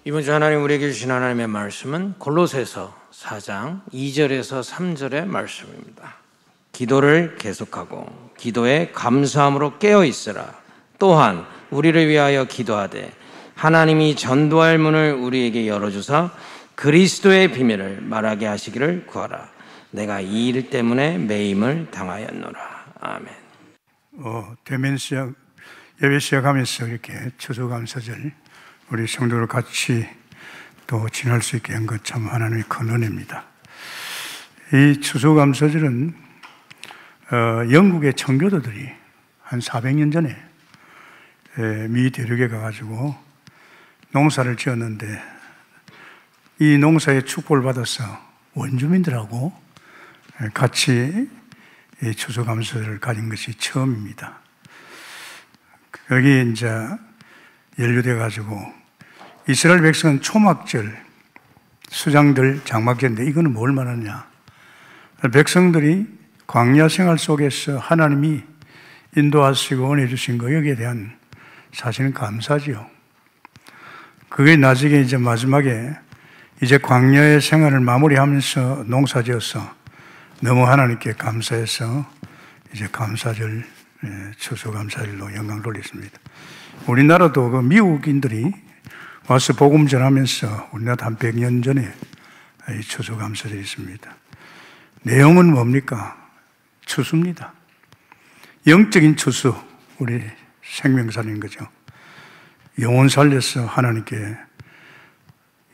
이번 주 하나님 우리에게 주신 하나님의 말씀은 골로새서 4장 2절에서 3절의 말씀입니다. 기도를 계속하고 기도에 감사함으로 깨어 있으라. 또한 우리를 위하여 기도하되 하나님이 전도할 문을 우리에게 열어주사 그리스도의 비밀을 말하게 하시기를 구하라. 내가 이 일 때문에 매임을 당하였노라. 아멘. 대면 시작, 예배 시작하면서 이렇게 추수감사절 우리 성도들 같이 또 지날 수 있게 한 것 참 하나님의 큰 은혜입니다. 이 추수감사절은 영국의 청교도들이 한 400년 전에 미 대륙에 가가지고 농사를 지었는데 이 농사의 축복을 받아서 원주민들하고 같이 이 추수감사절을 가진 것이 처음입니다. 여기 이제 연루돼 가지고 이스라엘 백성은 초막절, 수장들 장막절인데 이거는 뭘 말하냐? 백성들이 광야 생활 속에서 하나님이 인도하시고 은혜 주신 거 여기에 대한 사실은 감사지요. 그게 나중에 이제 마지막에 이제 광야의 생활을 마무리하면서 농사지어서 너무 하나님께 감사해서 이제 감사절, 추수감사절로 영광 돌렸습니다. 우리나라도 그 미국인들이 와서 복음 전하면서 우리나라 한 100년 전에 추수감사절이 있습니다. 내용은 뭡니까? 추수입니다. 영적인 추수, 우리 생명 살리는 거죠. 영혼 살려서 하나님께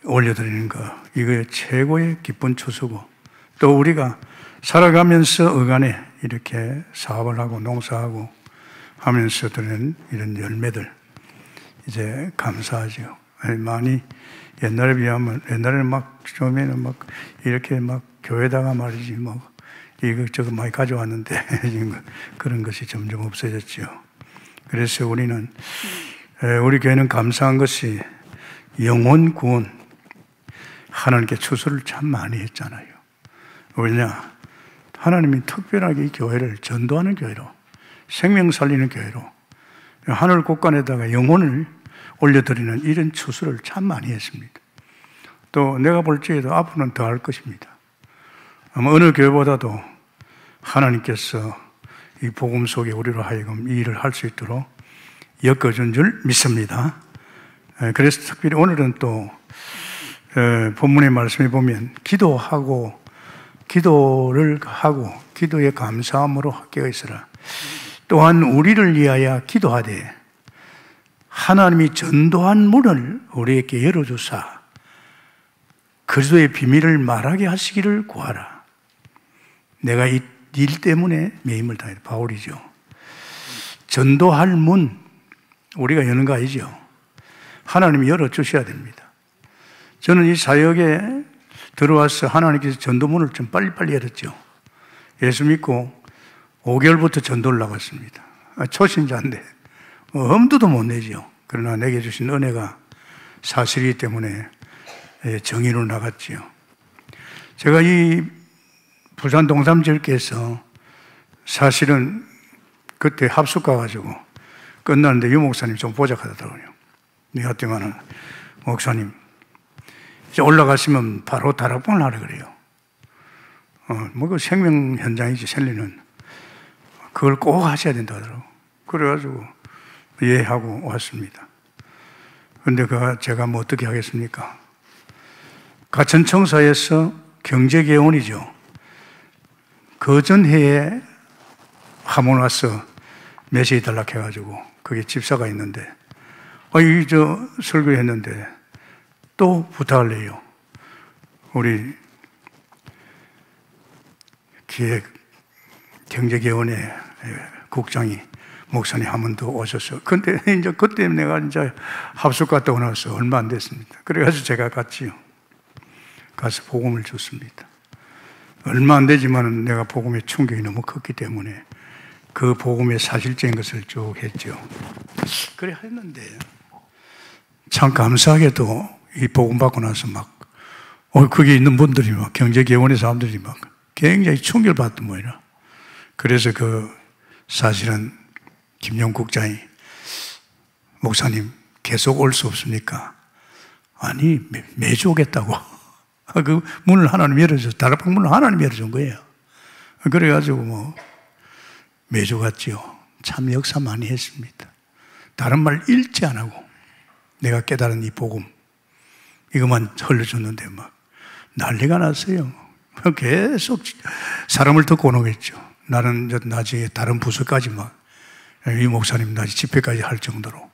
올려드리는 거, 이거 최고의 기쁜 추수고, 또 우리가 살아가면서 어간에 이렇게 사업을 하고 농사하고 하면서 드리는 이런 열매들, 이제 감사하죠. 많이 옛날에 비하면, 옛날에는 막 처음에는 막 이렇게 막 교회다가 말이지 뭐 이것저것 많이 가져왔는데 그런 것이 점점 없어졌죠. 그래서 우리는 우리 교회는 감사한 것이 영혼 구원, 하나님께 추수를 참 많이 했잖아요. 왜냐? 하나님이 특별하게 이 교회를 전도하는 교회로, 생명 살리는 교회로, 하늘 곳간에다가 영혼을 올려드리는 이런 추수를 참 많이 했습니다. 또 내가 볼 적에도 앞으로는 더 할 것입니다. 아마 어느 교회보다도 하나님께서 이 복음 속에 우리로 하여금 이 일을 할 수 있도록 엮어준 줄 믿습니다. 그래서 특별히 오늘은 또 본문의 말씀에 보면 기도를 하고 기도에 감사함으로 깨어 있으라. 또한 우리를 위하여 기도하되 하나님이 전도한 문을 우리에게 열어주사 그리스도의 비밀을 말하게 하시기를 구하라. 내가 이 일 때문에 매임을 당했다. 바울이죠. 전도할 문, 우리가 여는 거 아니죠. 하나님이 열어주셔야 됩니다. 저는 이 사역에 들어와서 하나님께서 전도문을 좀 빨리빨리 열었죠. 예수 믿고 5개월부터 전도를 나갔습니다. 초신자인데 엄두도 못 내죠. 그러나 내게 주신 은혜가 사실이기 때문에 정의로 나갔지요. 제가 이 부산 동삼절교에서 사실은 그때 합숙 가가지고 끝났는데 유 목사님 좀 보자하더라고요. 내가 때문에 목사님 이제 올라가시면 바로 다락방을 하라 그래요. 그 생명 현장이지, 셀리는. 그걸 꼭 하셔야 된다 하더라고. 그래가지고, 예, 하고 왔습니다. 근데 제가 뭐 어떻게 하겠습니까? 가천청사에서 경제개원이죠. 그 전해에 한번 와서 메시지 달라고 해가지고, 그게 집사가 있는데, 설교했는데, 또 부탁을 해요. 우리 경제개원의 국장이 목사님 한 번 더 오셔서. 근데 이제 그때 내가 이제 합숙 갔다 오고 나서 얼마 안 됐습니다. 그래가지고 제가 갔지요. 가서 복음을 줬습니다. 얼마 안 되지만 내가 복음의 충격이 너무 컸기 때문에 그 복음의 사실적인 것을 쭉 했죠. 그래 했는데 참 감사하게도 이 복음 받고 나서 막 거기 있는 분들이 막 경제개원의 사람들이 막 굉장히 충격을 받던 모양이라. 그래서 사실은 김용 국장이 목사님 계속 올 수 없습니까? 아니, 매주 오겠다고. 그 문을 하나님 열어줘. 다락방 문을 하나님 열어준 거예요. 그래가지고 매주 갔지요. 참 역사 많이 했습니다. 다른 말 읽지 안 하고 내가 깨달은 이 복음 이것만 흘려줬는데 막 난리가 났어요. 계속 사람을 더 꼬노겠죠. 나는 나중에 다른 부서까지 이 목사님 나중에 집회까지 할 정도로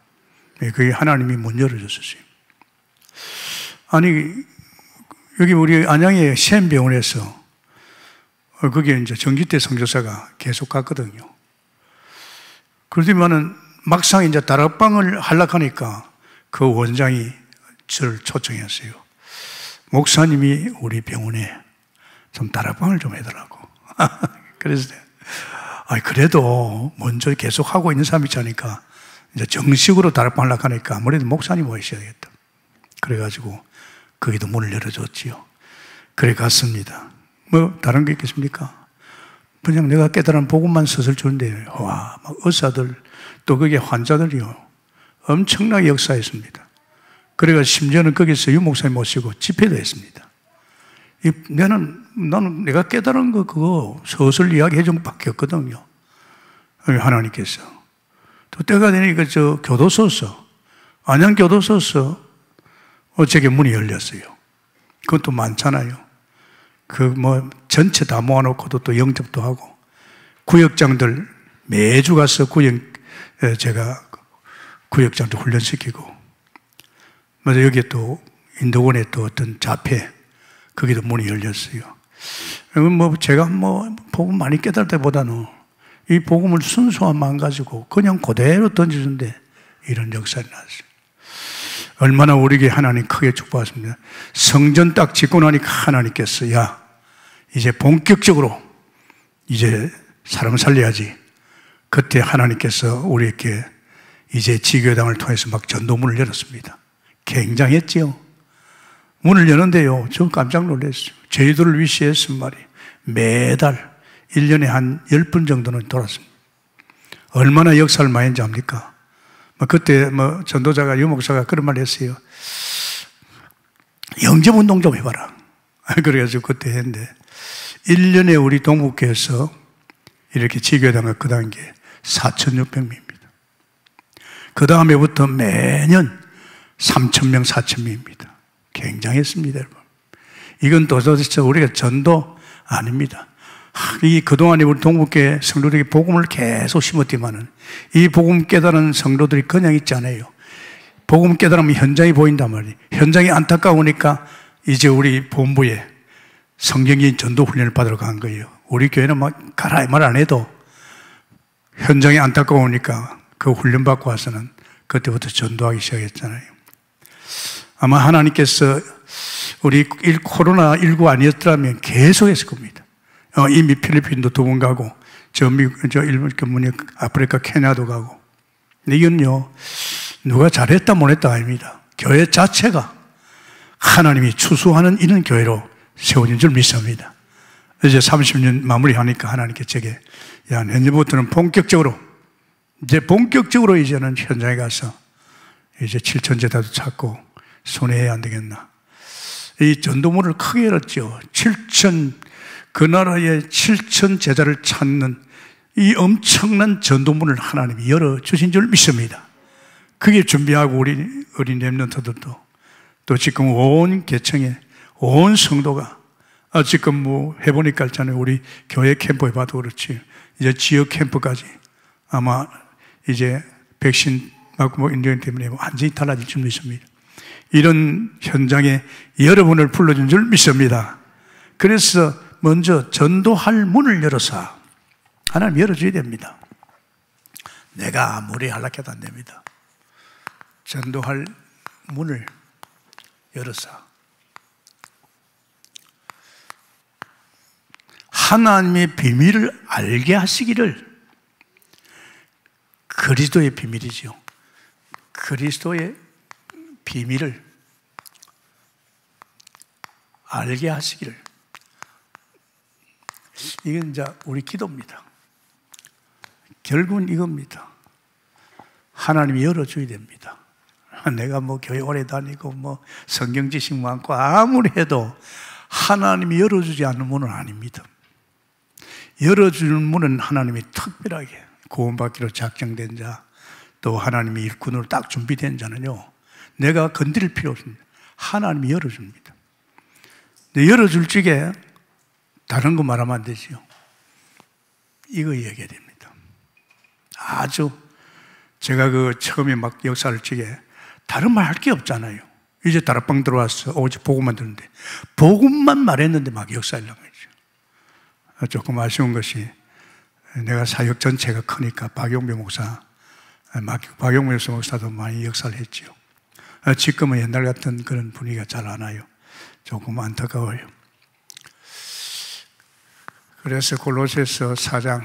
그게 하나님이 문 열어줬었어요. 아니 여기 우리 안양의 시엠병원에서 거기에 이제 정기태 선교사가 계속 갔거든요. 그러더니만은 막상 이제 다락방을 하려니까 그 원장이 저를 초청했어요. 목사님이 우리 병원에 좀 다락방을 좀 해달라고. 그래서 그래도 먼저 계속 하고 있는 사람이 있자니까 이제 정식으로 다락방 하려고 하니까 아무래도 목사님 모셔야 되겠다. 그래가지고 거기도 문을 열어줬지요. 그래 갔습니다. 다른 게 있겠습니까? 그냥 내가 깨달은 복음만 서술 주는데 와, 막 의사들 또 거기에 환자들이요 엄청나게 역사했습니다. 그래가 심지어는 거기서 유 목사님 모시고 집회도 했습니다. 나는 내가 깨달은 거 그거 서술 이야기해 준 것밖에 없거든요. 하나님께서 또 때가 되니까 저 교도소서 안양 교도소서 제게 문이 열렸어요. 그것도 많잖아요. 전체 다 모아놓고도 또 영접도 하고 구역장들 매주 가서 제가 구역장도 훈련시키고 맞아 여기에 또 인도원에 또 어떤 자폐 거기도 문이 열렸어요. 제가 복음 많이 깨달을 때보다는 이 복음을 순수함만 가지고 그냥 그대로 던져준데 이런 역사가 났어요. 얼마나 우리에게 하나님 크게 축복하십니다. 성전 딱 짓고 나니까 하나님께서 야 이제 본격적으로 이제 사람 살려야지. 그때 하나님께서 우리에게 이제 지교당을 통해서 막 전도문을 열었습니다. 굉장했지요. 문을 여는데요 저 깜짝 놀랐어요. 저희들을 위시해서 말이에요 매달 1년에 한 10번 정도는 돌았습니다. 얼마나 역사를 많이 했는지 압니까? 그때 전도자가 유목사가 그런 말을 했어요. 영접운동 좀 해봐라. 그래가지고 그때 했는데 1년에 우리 동북교에서 이렇게 지교당을 그 단계 4,600명입니다. 그 다음에부터 매년 3,000명, 4,000명입니다. 굉장했습니다, 여러분. 이건 도대체 우리가 전도 아닙니다. 그동안에 우리 동북교회 성도들에게 복음을 계속 심었지만은 이 복음 깨달은 성도들이 그냥 있지 않아요. 복음 깨달으면 현장이 보인단 말이에요. 현장이 안타까우니까 이제 우리 본부에 성경인 전도 훈련을 받으러 간 거예요. 우리 교회는 가라 이 말 안 해도 현장이 안타까우니까 그 훈련 받고 와서는 그때부터 전도하기 시작했잖아요. 아마 하나님께서 우리 코로나19 아니었더라면 계속했을 겁니다. 이미 필리핀도 2번 가고, 일본, 아프리카, 케냐도 가고. 근데 이건요, 누가 잘했다, 못했다 아닙니다. 교회 자체가 하나님이 추수하는 이런 교회로 세워진 줄 믿습니다. 이제 30년 마무리하니까 하나님께 제게, 야, 내년부터는 본격적으로 이제는 현장에 가서 이제 7,000제자도 찾고 손해야 안 되겠나. 이 전도문을 크게 열었죠. 그 나라의 7,000제자를 찾는 이 엄청난 전도문을 하나님이 열어주신 줄 믿습니다. 그게 준비하고 우리 어린 렘넌트들도 또 지금 온 개청에 온 성도가 지금 해보니까 있잖아요. 우리 교회 캠프 해봐도 그렇지. 이제 지역 캠프까지 아마 이제 백신 맞고 인정 때문에 완전히 달라질 줄 믿습니다. 이런 현장에 여러분을 불러준 줄 믿습니다. 그래서 먼저 전도할 문을 열어서 하나님 열어줘야 됩니다. 내가 아무리 하려고 해도 안 됩니다. 전도할 문을 열어서 하나님의 비밀을 알게 하시기를. 그리스도의 비밀이죠. 그리스도의 비밀을 알게 하시기를. 이건 이제 우리 기도입니다. 결국은 이겁니다. 하나님이 열어줘야 됩니다. 내가 뭐 교회 오래 다니고 뭐 성경 지식 많고 아무리 해도 하나님이 열어주지 않는 문은 아닙니다. 열어주는 문은 하나님이 특별하게 구원받기로 작정된 자, 또 하나님의 일꾼으로 딱 준비된 자는요, 내가 건드릴 필요 없습니다. 하나님이 열어줍니다. 근데 열어줄 적에 다른 거 말하면 안 되지요. 이거 얘기해야 됩니다. 아주 제가 처음에 막 역사를 적에 다른 말 할 게 없잖아요. 이제 다락방 들어왔어. 오직 복음만 듣는데 복음만 말했는데 막 역사 일어난 거죠. 조금 아쉬운 것이 내가 사역 전체가 크니까 박용배 목사도 많이 역사를 했지요. 지금은 옛날 같은 그런 분위기가 잘 안 와요. 조금 안타까워요. 그래서 골로새서 4장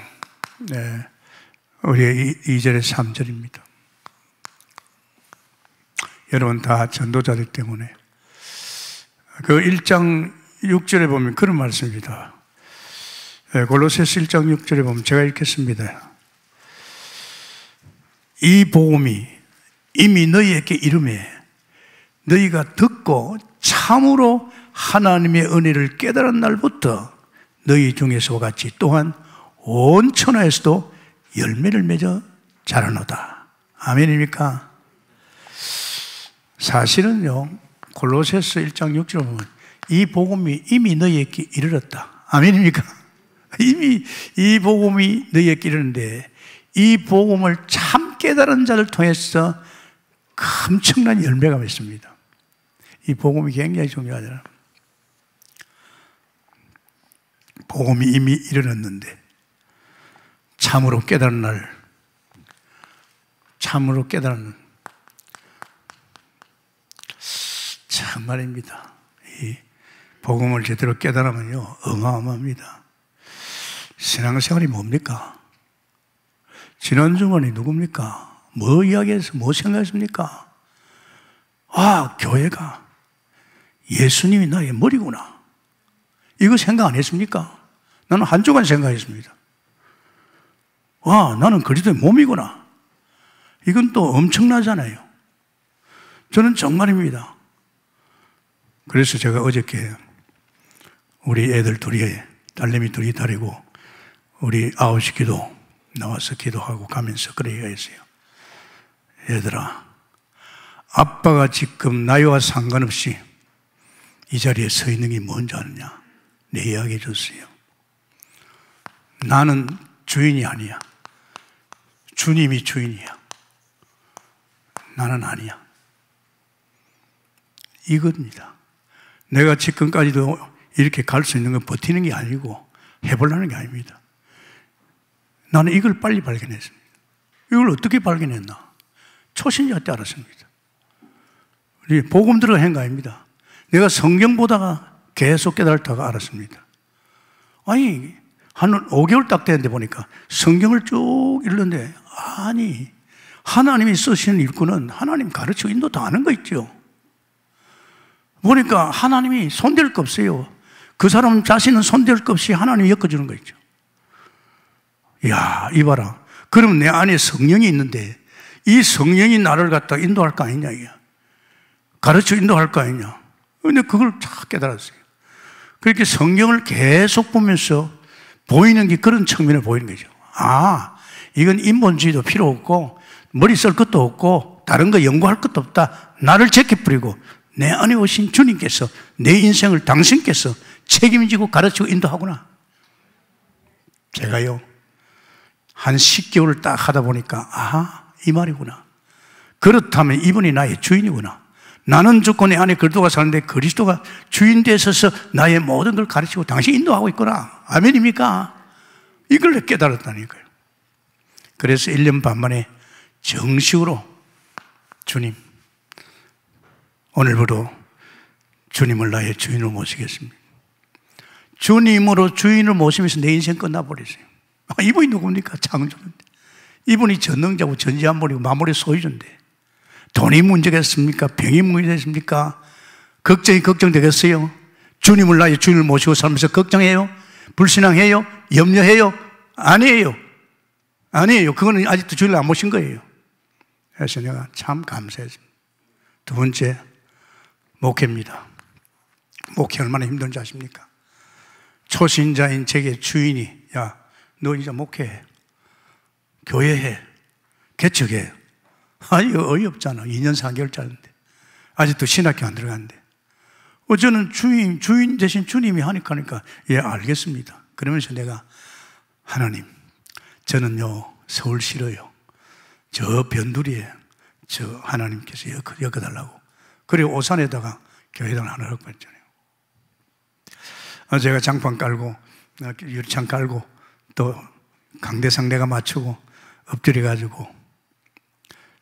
우리의 2절에 3절입니다. 여러분 다 전도자들 때문에 그 1장 6절에 보면 그런 말씀입니다. 골로새서 1장 6절에 보면 제가 읽겠습니다. 이 복음이 이미 너희에게 이르매 너희가 듣고 참으로 하나님의 은혜를 깨달은 날부터 너희 중에서와 같이 또한 온 천하에서도 열매를 맺어 자라노다. 아멘입니까? 사실은요, 골로새서 1장 6절에 보면 이 복음이 이미 너희에게 이르렀다. 아멘입니까? 이미 이 복음이 너희에게 이르는데 이 복음을 참 깨달은 자를 통해서 엄청난 열매가 맺습니다. 이 복음이 굉장히 중요하잖아요. 복음이 이미 이르렀는데 참으로 깨달은 날, 참으로 깨달은 참말입니다. 이 복음을 제대로 깨달으면요 어마어마합니다. 신앙생활이 뭡니까? 지난 주간에 누굽니까? 뭐 이야기해서 뭐 생각했습니까? 아, 교회가 예수님이 나의 머리구나. 이거 생각 안 했습니까? 나는 한 주간 생각했습니다. 와, 나는 그리스도의 몸이구나. 이건 또 엄청나잖아요. 저는 정말입니다. 그래서 제가 어저께 우리 애들 둘이, 딸내미 둘이 데리고 우리 9시 기도 나와서 기도하고 가면서 그래 얘기했어요. 얘들아, 아빠가 지금 나이와 상관없이 이 자리에 서 있는 게 뭔지 아느냐? 내 이야기해 줬어요. 나는 주인이 아니야. 주님이 주인이야. 나는 아니야. 이겁니다. 내가 지금까지도 이렇게 갈 수 있는 건 버티는 게 아니고 해보려는 게 아닙니다. 나는 이걸 빨리 발견했습니다. 이걸 어떻게 발견했나? 초신자 때 알았습니다. 우리 복음 들어간 거 아닙니다. 내가 성경 보다가 계속 깨달다가 알았습니다. 아니, 한 5개월 딱 됐는데 보니까 성경을 쭉 읽는데, 아니, 하나님이 쓰시는 일꾼은 하나님 가르치고 인도 다 아는 거 있죠. 보니까 하나님이 손댈 거 없어요. 그 사람 자신은 손댈 거 없이 하나님이 엮어주는 거 있죠. 이야, 이봐라. 그럼 내 안에 성령이 있는데 이 성령이 나를 갖다 인도할 거 아니냐, 이게. 가르쳐 인도할 거 아니냐. 근데 그걸 다 깨달았어요. 그렇게 성경을 계속 보면서 보이는 게 그런 측면을 보이는 거죠. 아, 이건 인본주의도 필요 없고 머리 쓸 것도 없고 다른 거 연구할 것도 없다. 나를 제껴버리고 내 안에 오신 주님께서 내 인생을 당신께서 책임지고 가르치고 인도하구나. 제가요, 한 10개월을 딱 하다 보니까, 아, 이 말이구나. 그렇다면 이분이 나의 주인이구나. 나는 죽고 내 안에 그리스도가 사는데 그리스도가 주인 되셔서 나의 모든 걸 가르치고 당신 인도하고 있구나. 아멘입니까? 이걸 깨달았다니까요. 그래서 1년 반 만에 정식으로 주님, 오늘부로 주님을 나의 주인으로 모시겠습니다. 주님으로 주인을 모시면서 내 인생 끝나버렸어요. 이분이 누굽니까? 창조인데. 이분이 전능자고 전지한물이고 만물의 소유주인데 돈이 문제겠습니까? 병이 문제겠습니까? 걱정되겠어요? 주님을 나의 주인을 모시고 살면서 걱정해요? 불신앙해요? 염려해요? 아니에요. 아니에요. 그거는 아직도 주인을 안 모신 거예요. 그래서 내가 참 감사했습니다. 두 번째, 목회입니다. 목회 얼마나 힘든지 아십니까? 초신자인 제게 주인이, 야, 너 이제 목회해, 교회해, 개척해. 아니, 어이없잖아. 2년 4개월짜리인데 아직도 신학교 안 들어갔는데. 저는 주인 대신 주님이 하니까, 예, 알겠습니다. 그러면서 내가, 하나님, 저는요, 서울 싫어요. 저 변두리에 저 하나님께서 엮어달라고. 그리고 오산에다가 교회당 하나 하라고 했잖아요. 제가 장판 깔고, 유리창 깔고, 또 강대상 내가 맞추고, 엎드려가지고,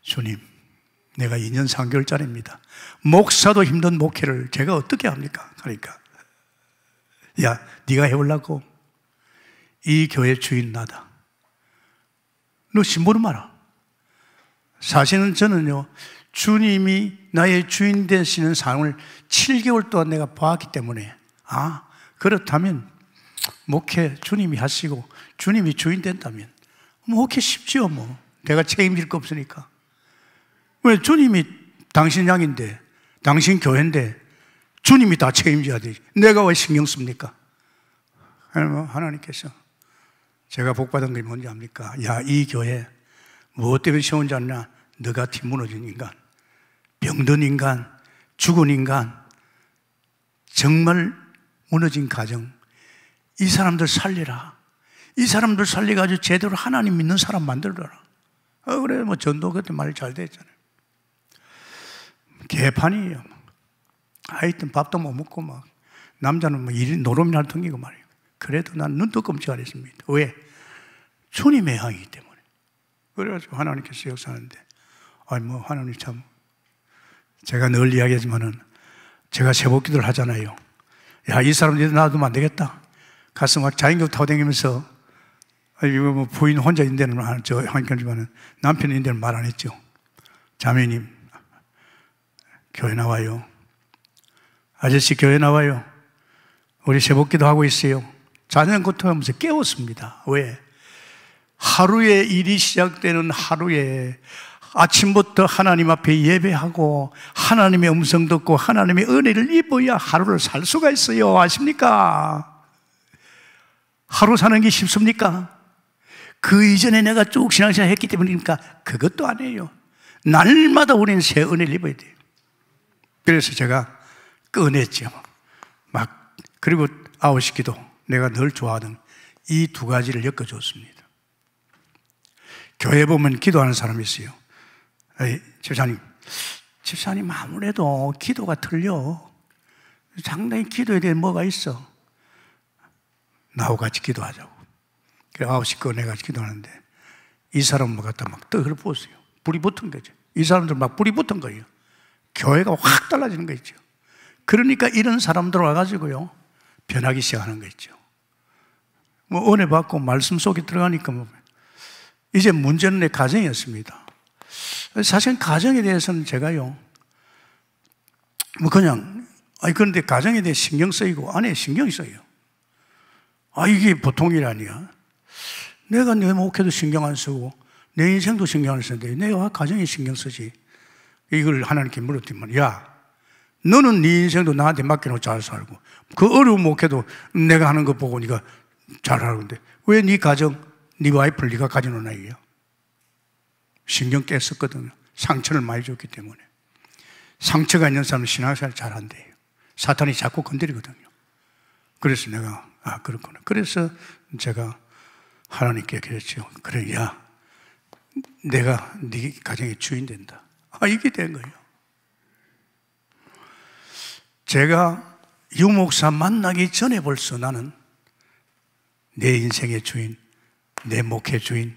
주님, 내가 2년 3개월짜리입니다. 목사도 힘든 목회를 제가 어떻게 합니까? 그러니까, 야, 네가 해보려고? 이 교회 주인 나다. 너 심부름 마라. 사실은 저는요, 주님이 나의 주인 되시는 상황을 7개월 동안 내가 봐왔기 때문에, 그렇다면 목회 주님이 하시고 주님이 주인 된다면 목회 쉽지요. 뭐 내가 책임질 거 없으니까. 왜? 주님이 당신 양인데, 당신 교회인데 주님이 다 책임져야 되지. 내가 왜 신경 씁니까? 하나님께서 제가 복받은 게 뭔지 압니까? 야, 이 교회 무엇 때문에 세운 줄 아냐? 너같이 무너진 인간, 병든 인간, 죽은 인간, 정말 무너진 가정, 이 사람들 살리라. 이 사람들 살려가지고 제대로 하나님 믿는 사람 만들어라. 그래, 뭐 전도 그때 말 잘 됐잖아요. 개판이에요. 하여튼 밥도 못 먹고 막, 남자는 뭐 노름이나 튕기고 말이에요. 그래도 난 눈도 끔찍 안 했습니다. 왜? 주님의 향이기 때문에. 그래가지고 하나님께서 역사하는데, 뭐 하나님 참, 제가 늘 이야기하지만은, 제가 새벽 기도를 하잖아요. 야, 이 사람 니들 놔두면 안 되겠다. 가서 막 자전거 타고 다니면서, 이거 뭐 부인 혼자 있는 데는 한편이지만은 남편 있는 데는 말 안 했죠. 자매님, 교회 나와요. 아저씨, 교회 나와요. 우리 새벽 기도 하고 있어요. 자전거 타면서 깨웠습니다. 왜? 하루의 일이 시작되는 하루에 아침부터 하나님 앞에 예배하고 하나님의 음성 듣고 하나님의 은혜를 입어야 하루를 살 수가 있어요. 아십니까? 하루 사는 게 쉽습니까? 그 이전에 내가 쭉 신앙생활 했기 때문이니까 그것도 아니에요. 날마다 우리는 새 은혜를 입어야 돼요. 그래서 제가 꺼냈죠. 그리고 9시 기도, 내가 늘 좋아하던 이 두 가지를 엮어줬습니다. 교회 보면 기도하는 사람이 있어요. 집사님 아무래도 기도가 틀려. 상당히 기도에 대해 뭐가 있어. 나하고 같이 기도하자고. 그래 9시 꺼내가지고 기도하는데, 이 사람은 뭐 갖다 막 떡을 부었어요. 불이 붙은 거죠. 이 사람들 막 불이 붙은 거예요. 교회가 확 달라지는 거 있죠. 그러니까 이런 사람들 와가지고요, 변하기 시작하는 거 있죠. 뭐 은혜 받고 말씀 속에 들어가니까 뭐 이제 문제는 내 가정이었습니다. 사실 가정에 대해서는 제가요, 뭐 그냥, 그런데 가정에 대해 신경 쓰이고 아내에 신경이 쓰여요. 이게 보통 일 아니야. 내가 내 목회도 신경 안 쓰고 내 인생도 신경 안 쓰는데 내가 가정에 신경 쓰지. 이걸 하나님께 물었더니, 야, 너는 네 인생도 나한테 맡겨놓고 잘 살고 그 어려운 목회도 내가 하는 거 보고 네가 잘 하는데 왜 네 가정, 네 와이프를 네가 가져놓은 아이야? 신경 깼었거든요. 상처를 많이 줬기 때문에. 상처가 있는 사람은 신앙생활 잘 안 돼요. 사탄이 자꾸 건드리거든요. 그래서 내가, 그렇구나. 그래서 제가 하나님께 그랬죠. 그래, 야, 내가 네 가정의 주인 된다. 이게 된 거예요. 제가 유 목사 만나기 전에 벌써 나는 내 인생의 주인, 내 목회 주인,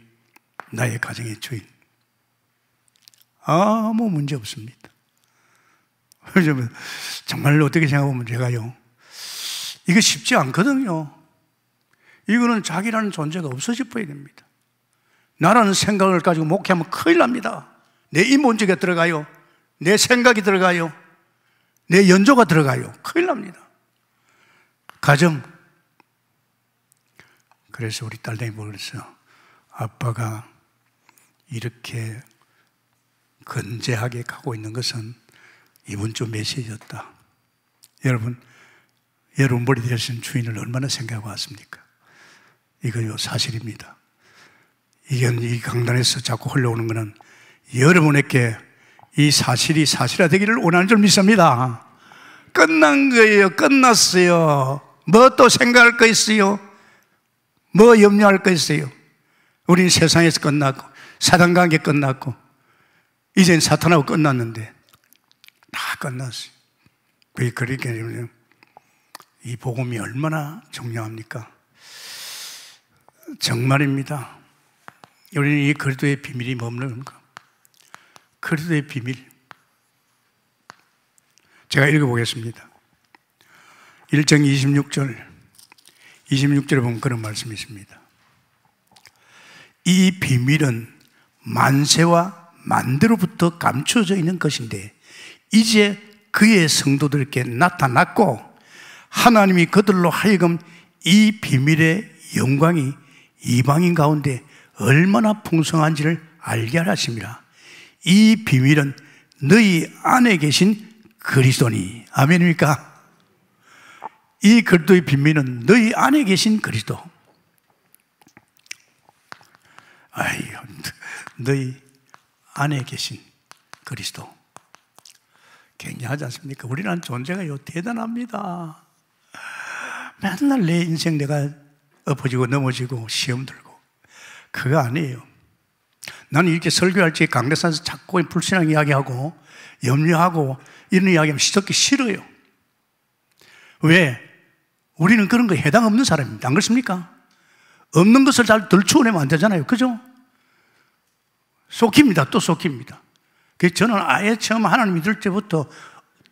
나의 가정의 주인. 아무 문제 없습니다. 정말 어떻게 생각하면 제가요, 이거 쉽지 않거든요. 이거는 자기라는 존재가 없어져 버려야 됩니다. 나라는 생각을 가지고 목회하면 큰일 납니다. 내 인본주의가 들어가요. 내 생각이 들어가요. 내 연조가 들어가요. 큰일 납니다. 가정. 그래서 우리 딸내미 보면서 아빠가 이렇게 건재하게 가고 있는 것은 이번 주 메시지였다. 여러분 머리 되신 주인을 얼마나 생각하고 왔습니까? 이거요 사실입니다. 이 강단에서 자꾸 흘러오는 것은 여러분에게 이 사실이 사실화되기를 원하는 줄 믿습니다. 끝난 거예요. 끝났어요. 뭐 또 생각할 거 있어요? 뭐 염려할 거 있어요? 우리는 세상에서 끝났고 사단 관계 끝났고 이젠 사탄하고 끝났는데 다 끝났어요. 그러니까 이 복음이 얼마나 중요합니까? 정말입니다. 우리는 이 그리스도의 비밀이 머무는가? 그리스도의 비밀. 제가 읽어보겠습니다. 1장 26절에 보면 그런 말씀이 있습니다. 이 비밀은 만세와 만대로부터 감춰져 있는 것인데 이제 그의 성도들에게 나타났고 하나님이 그들로 하여금 이 비밀의 영광이 이방인 가운데 얼마나 풍성한지를 알게 하심이라. 이 비밀은 너희 안에 계신 그리스도니. 아멘입니까? 이 그리스도의 비밀은 너희 안에 계신 그리스도. 너희 안에 계신 그리스도. 굉장하지 않습니까? 우리라는 존재가요 대단합니다. 맨날 내 인생 내가 엎어지고 넘어지고 시험 들고 그거 아니에요. 나는 이렇게 설교할 때 강대산에서 자꾸 불신앙 이야기하고 염려하고 이런 이야기하면 듣기 싫어요. 왜? 우리는 그런 거에 해당 없는 사람입니다. 안 그렇습니까? 없는 것을 잘 들추어내면 안 되잖아요. 그죠? 속힙니다. 또 속힙니다. 그래서 저는 아예 처음 하나님 믿을 때부터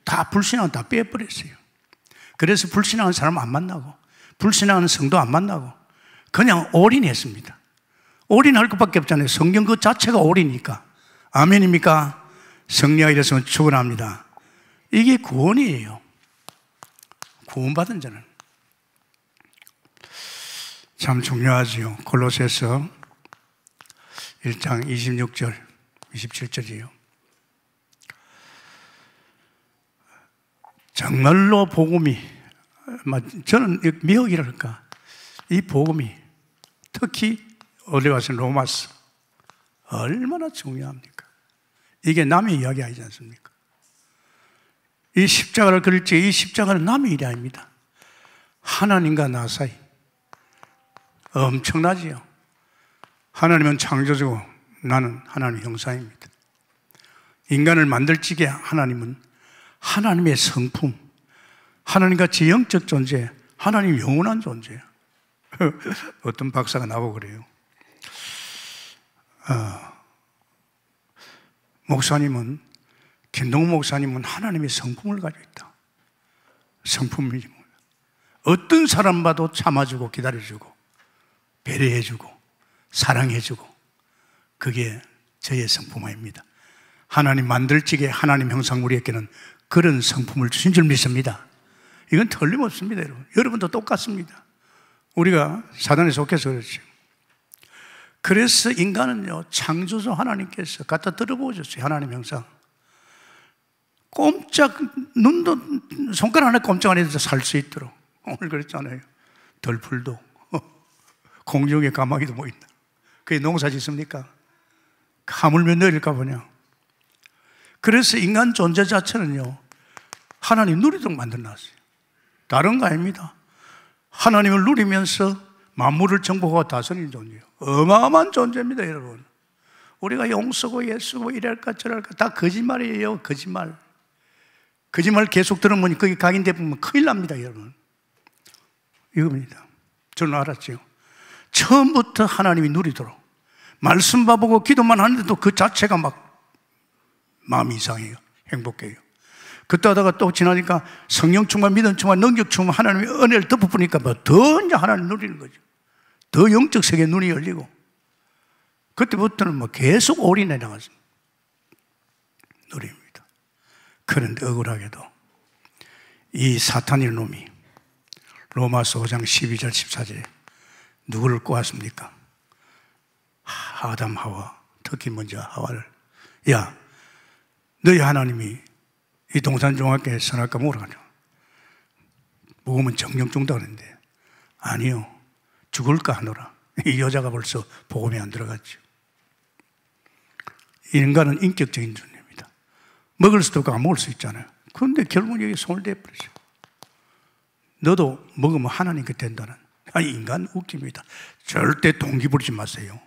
다 불신앙은 다 빼버렸어요. 그래서 불신앙하는 사람 안 만나고 불신앙하는 성도 안 만나고 그냥 올인했습니다. 올인할 것밖에 없잖아요. 성경 그 자체가 올이니까. 아멘입니까? 성령이 이랬으면 축원합니다. 이게 구원이에요. 구원받은 자는. 참 중요하지요. 골로새서 1장 26절, 27절이에요. 정말로 복음이, 저는 미혹이랄까, 이 복음이 특히 어디 가서 로마서 얼마나 중요합니까? 이게 남의 이야기 아니지 않습니까? 이 십자가를 그릴 때 이 십자가는 남의 일이 아닙니다. 하나님과 나 사이. 엄청나지요. 하나님은 창조주고 나는 하나님의 형상입니다. 인간을 만들 적에 하나님은 하나님의 성품, 하나님같이 영적 존재, 하나님 영원한 존재예요. 어떤 박사가 나보고 그래요. 목사님은, 김동훈 목사님은 하나님의 성품을 가지고 있다. 성품이 뭐야? 어떤 사람 봐도 참아주고 기다려주고 배려해주고 사랑해주고 그게 저의 성품입니다. 하나님 만들 적에 하나님 형상 우리에게는 그런 성품을 주신 줄 믿습니다. 이건 틀림없습니다. 여러분도 똑같습니다. 우리가 사단에 속해서 그렇죠. 그래서 인간은요, 창조주 하나님께서 갖다 들어보셨어요. 하나님 형상. 꼼짝, 눈도, 손가락 하나 꼼짝 안 해도 살 수 있도록. 오늘 그랬잖아요. 덜풀도, 공중에 까마귀도 뭐 있나. 그게 농사 짓습니까? 하물며 내릴까 보냐. 그래서 인간 존재 자체는요, 하나님 누리도록 만들어놨어요. 다른 거 아닙니다. 하나님을 누리면서 만물을 정복하고 다스리는 존재예요. 어마어마한 존재입니다, 여러분. 우리가 용쓰고 예쓰고 이랄까 저랄까 다 거짓말이에요, 거짓말. 거짓말 계속 들으면 거기 각인돼 보면 큰일 납니다, 여러분. 이겁니다. 저는 알았죠. 처음부터 하나님이 누리도록 말씀 봐보고 기도만 하는데도 그 자체가 막 마음이 이상해요. 행복해요. 그때 하다가 또 지나니까 성령 충만, 믿음 충만, 능력 충만, 하나님의 은혜를 덮어보니까 뭐 더 이제 하나님 누리는 거죠. 더 영적 세계에 눈이 열리고 그때부터는 뭐 계속 올인해 나갔습니다. 누립니다. 그런데 억울하게도 이 사탄이라는 놈이 로마서 5장 12절 14절에 누구를 꼬았습니까? 아담 하와, 특히 먼저 하와를. 야, 너희 하나님이 이 동산중학교에 선악과 먹으러 가죠. 먹으면 정령중다 그랬는데 아니요, 죽을까 하노라. 이 여자가 벌써 복음에 안 들어갔죠. 인간은 인격적인 존재입니다. 먹을 수도 있고 안 먹을 수 있잖아요. 그런데 결국은 여기 손을 대버리죠. 너도 먹으면 하나님께 된다는. 아니, 인간 웃깁니다. 절대 동기 부리지 마세요.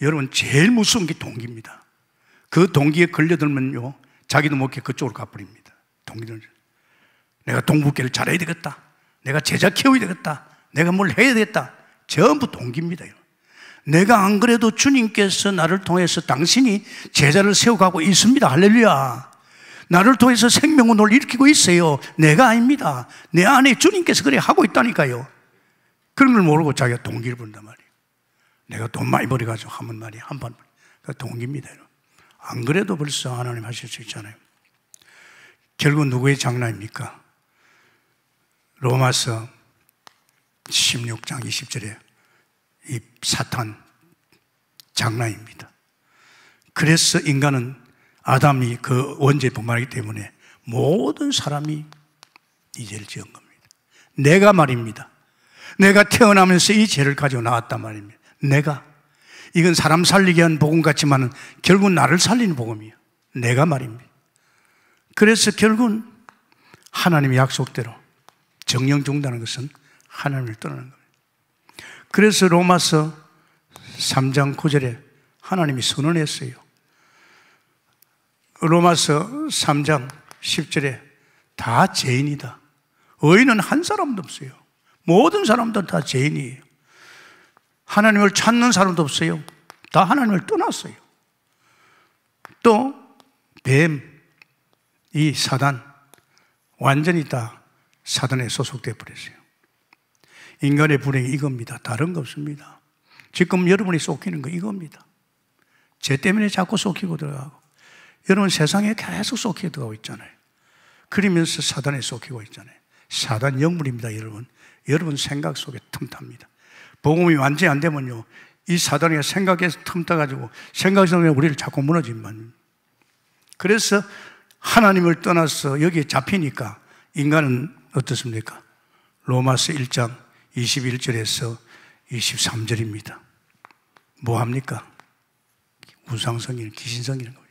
여러분, 제일 무서운 게 동기입니다. 그 동기에 걸려들면요, 자기도 모르게 그쪽으로 가버립니다. 동기는 내가 동부교를 잘해야 되겠다, 내가 제자 키워야 되겠다, 내가 뭘 해야 되겠다. 전부 동기입니다. 내가 안 그래도 주님께서 나를 통해서 당신이 제자를 세워가고 있습니다. 할렐루야. 나를 통해서 생명운동을 일으키고 있어요. 내가 아닙니다. 내 안에 주님께서 그래 하고 있다니까요. 그런 걸 모르고 자기가 동기를 부른단 말이에요. 내가 돈 많이 벌어가지고 하면 말이에요, 한판. 그 동기입니다. 안 그래도 벌써 하나님 하실 수 있잖아요. 결국 누구의 장난입니까? 로마서 16장 20절에 이 사탄 장난입니다. 그래서 인간은, 아담이 그 원죄 분만이기 때문에 모든 사람이 이 죄를 지은 겁니다. 내가 말입니다. 내가 태어나면서 이 죄를 가지고 나왔단 말입니다. 내가. 이건 사람 살리기 위한 복음 같지만 결국 나를 살리는 복음이에요. 내가 말입니다. 그래서 결국은 하나님의 약속대로 정령 죽는다는 것은 하나님을 떠나는 겁니다. 그래서 로마서 3장 9절에 하나님이 선언했어요. 로마서 3장 10절에 다 죄인이다. 의인은 한 사람도 없어요. 모든 사람들 다 죄인이에요. 하나님을 찾는 사람도 없어요. 다 하나님을 떠났어요. 또 뱀, 이 사단, 완전히 다 사단에 소속되어 버렸어요. 인간의 불행이 이겁니다. 다른 거 없습니다. 지금 여러분이 속히는 거 이겁니다. 죄 때문에 자꾸 속히고 들어가고, 여러분 세상에 계속 속히고 들어가고 있잖아요. 그러면서 사단에 속히고 있잖아요. 사단 영물입니다. 여러분 생각 속에 틈탑니다. 복음이 완전히 안 되면요, 이 사단이 생각에서 틈타가지고 생각 속에 우리를 자꾸 무너지만. 그래서 하나님을 떠나서 여기에 잡히니까 인간은 어떻습니까? 로마서 1장 21절에서 23절입니다. 뭐 합니까? 우상성이는 귀신성이는 겁니다.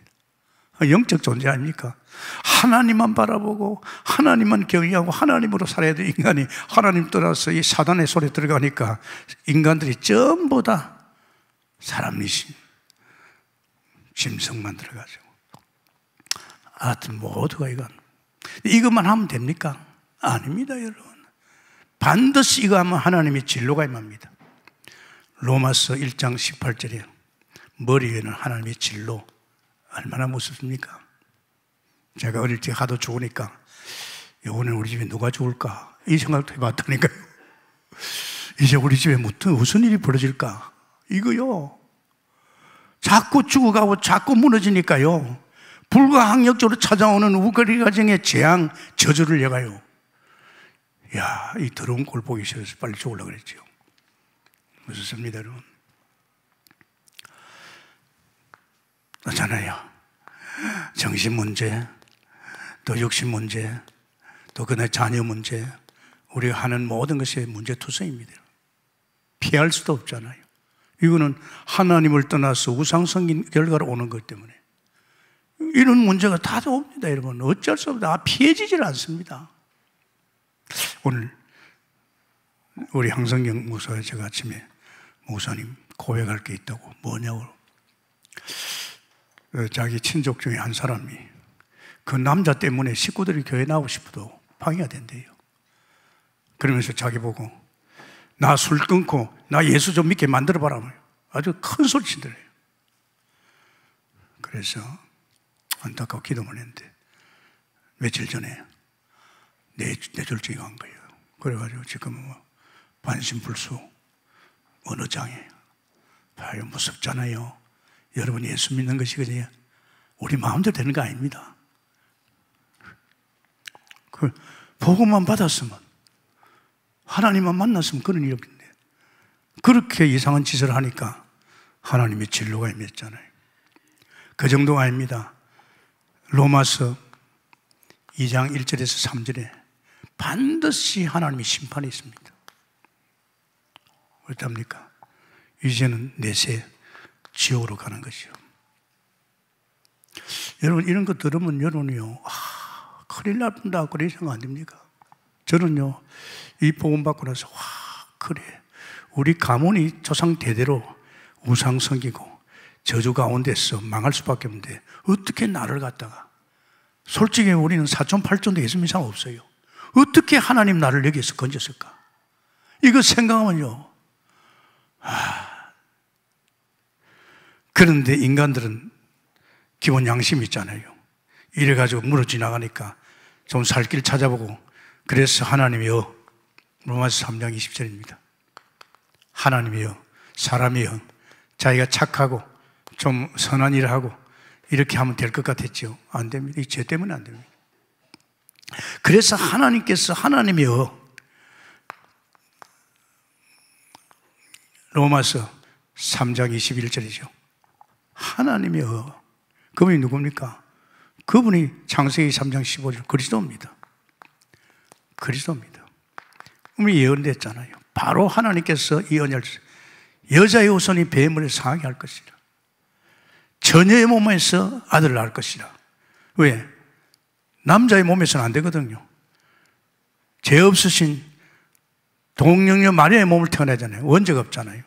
영적 존재 아닙니까? 하나님만 바라보고 하나님만 경외하고 하나님으로 살아야 될 인간이 하나님 떠나서 이 사단의 소리에 들어가니까 인간들이 전부 다 사람이신 짐승만 들어가죠. 하여튼 모두가 이것만 하면 됩니까? 아닙니다, 여러분. 반드시 이거 하면 하나님의 진로가 임합니다. 로마서 1장 18절에 머리 위에는 하나님의 진로, 얼마나 무섭습니까? 제가 어릴 때 하도 죽으니까 이번에 우리 집에 누가 죽을까 이 생각도 해봤다니까요. 이제 우리 집에 무슨 일이 벌어질까 이거요. 자꾸 죽어가고 자꾸 무너지니까요, 불가항력적으로 찾아오는 우거리 가정의 재앙, 저주를 얘가요. 야, 이 더러운 꼴 보기 싫어서 빨리 죽으려고 그랬죠. 무섭습니다, 여러분. 그렇잖아요. 정신 문제, 또 육신 문제, 또 그날 자녀 문제, 우리가 하는 모든 것이 문제투성입니다. 피할 수도 없잖아요. 이거는 하나님을 떠나서 우상성인 결과로 오는 것 때문에 이런 문제가 다 옵니다, 여러분. 어쩔 수 없다. 피해지질 않습니다. 오늘 우리 황성경 목사가 제가 아침에 목사님 고백할 게 있다고, 뭐냐고, 자기 친족 중에 한 사람이 그 남자 때문에 식구들이 교회 나오고 싶어도 방해가 된대요. 그러면서 자기 보고 나 술 끊고 나 예수 좀 믿게 만들어봐라, 아주 큰 소리 치더래요. 그래서 안타까워 기도만 했는데 며칠 전에 뇌졸중이 간 거예요. 그래가지고 지금 반신불수 어느 장에 봐요. 무섭잖아요. 여러분, 예수 믿는 것이 그냥 우리 마음대로 되는 거 아닙니다. 그 복음만 받았으면, 하나님만 만났으면 그런 일이 없는데 그렇게 이상한 짓을 하니까 하나님의 진로가 임했잖아요. 그 정도가 아닙니다. 로마서 2장 1절에서 3절에 반드시 하나님의 심판이 있습니다. 어떻습니까? 이제는 내세 지옥으로 가는 것이요. 여러분, 이런 거 들으면 여러분이요, 큰일 난다, 그런 생각 안 됩니까? 저는요, 이 복음 받고 나서, 그래. 우리 가문이 조상 대대로 우상 섬기고 저주 가운데서 망할 수밖에 없는데, 어떻게 나를 갖다가, 솔직히 우리는 사촌, 팔촌도 예수 믿는 사람 없어요. 어떻게 하나님 나를 여기에서 건졌을까? 이거 생각하면요, 그런데 인간들은 기본 양심이 있잖아요. 이래가지고 물어 지나가니까 좀 살 길 찾아보고, 그래서 하나님이여, 로마서 3장 20절입니다. 하나님이여, 사람이여, 자기가 착하고 좀 선한 일을 하고 이렇게 하면 될 것 같았죠. 안 됩니다. 이 죄 때문에 안 됩니다. 그래서 하나님께서, 하나님이여, 로마서 3장 21절이죠. 하나님이여, 그분이 누굽니까? 그분이 창세기 3장 15절 그리스도입니다. 그리스도입니다. 우리 예언됐잖아요. 바로 하나님께서 이 언약을, 여자의 후손이 뱀을 상하게 할 것이라. 처녀의 몸에서 아들을 낳을 것이라. 왜? 남자의 몸에서는 안 되거든요. 죄 없으신 동령녀 마리아의 몸을 태어나잖아요. 원죄가 없잖아요.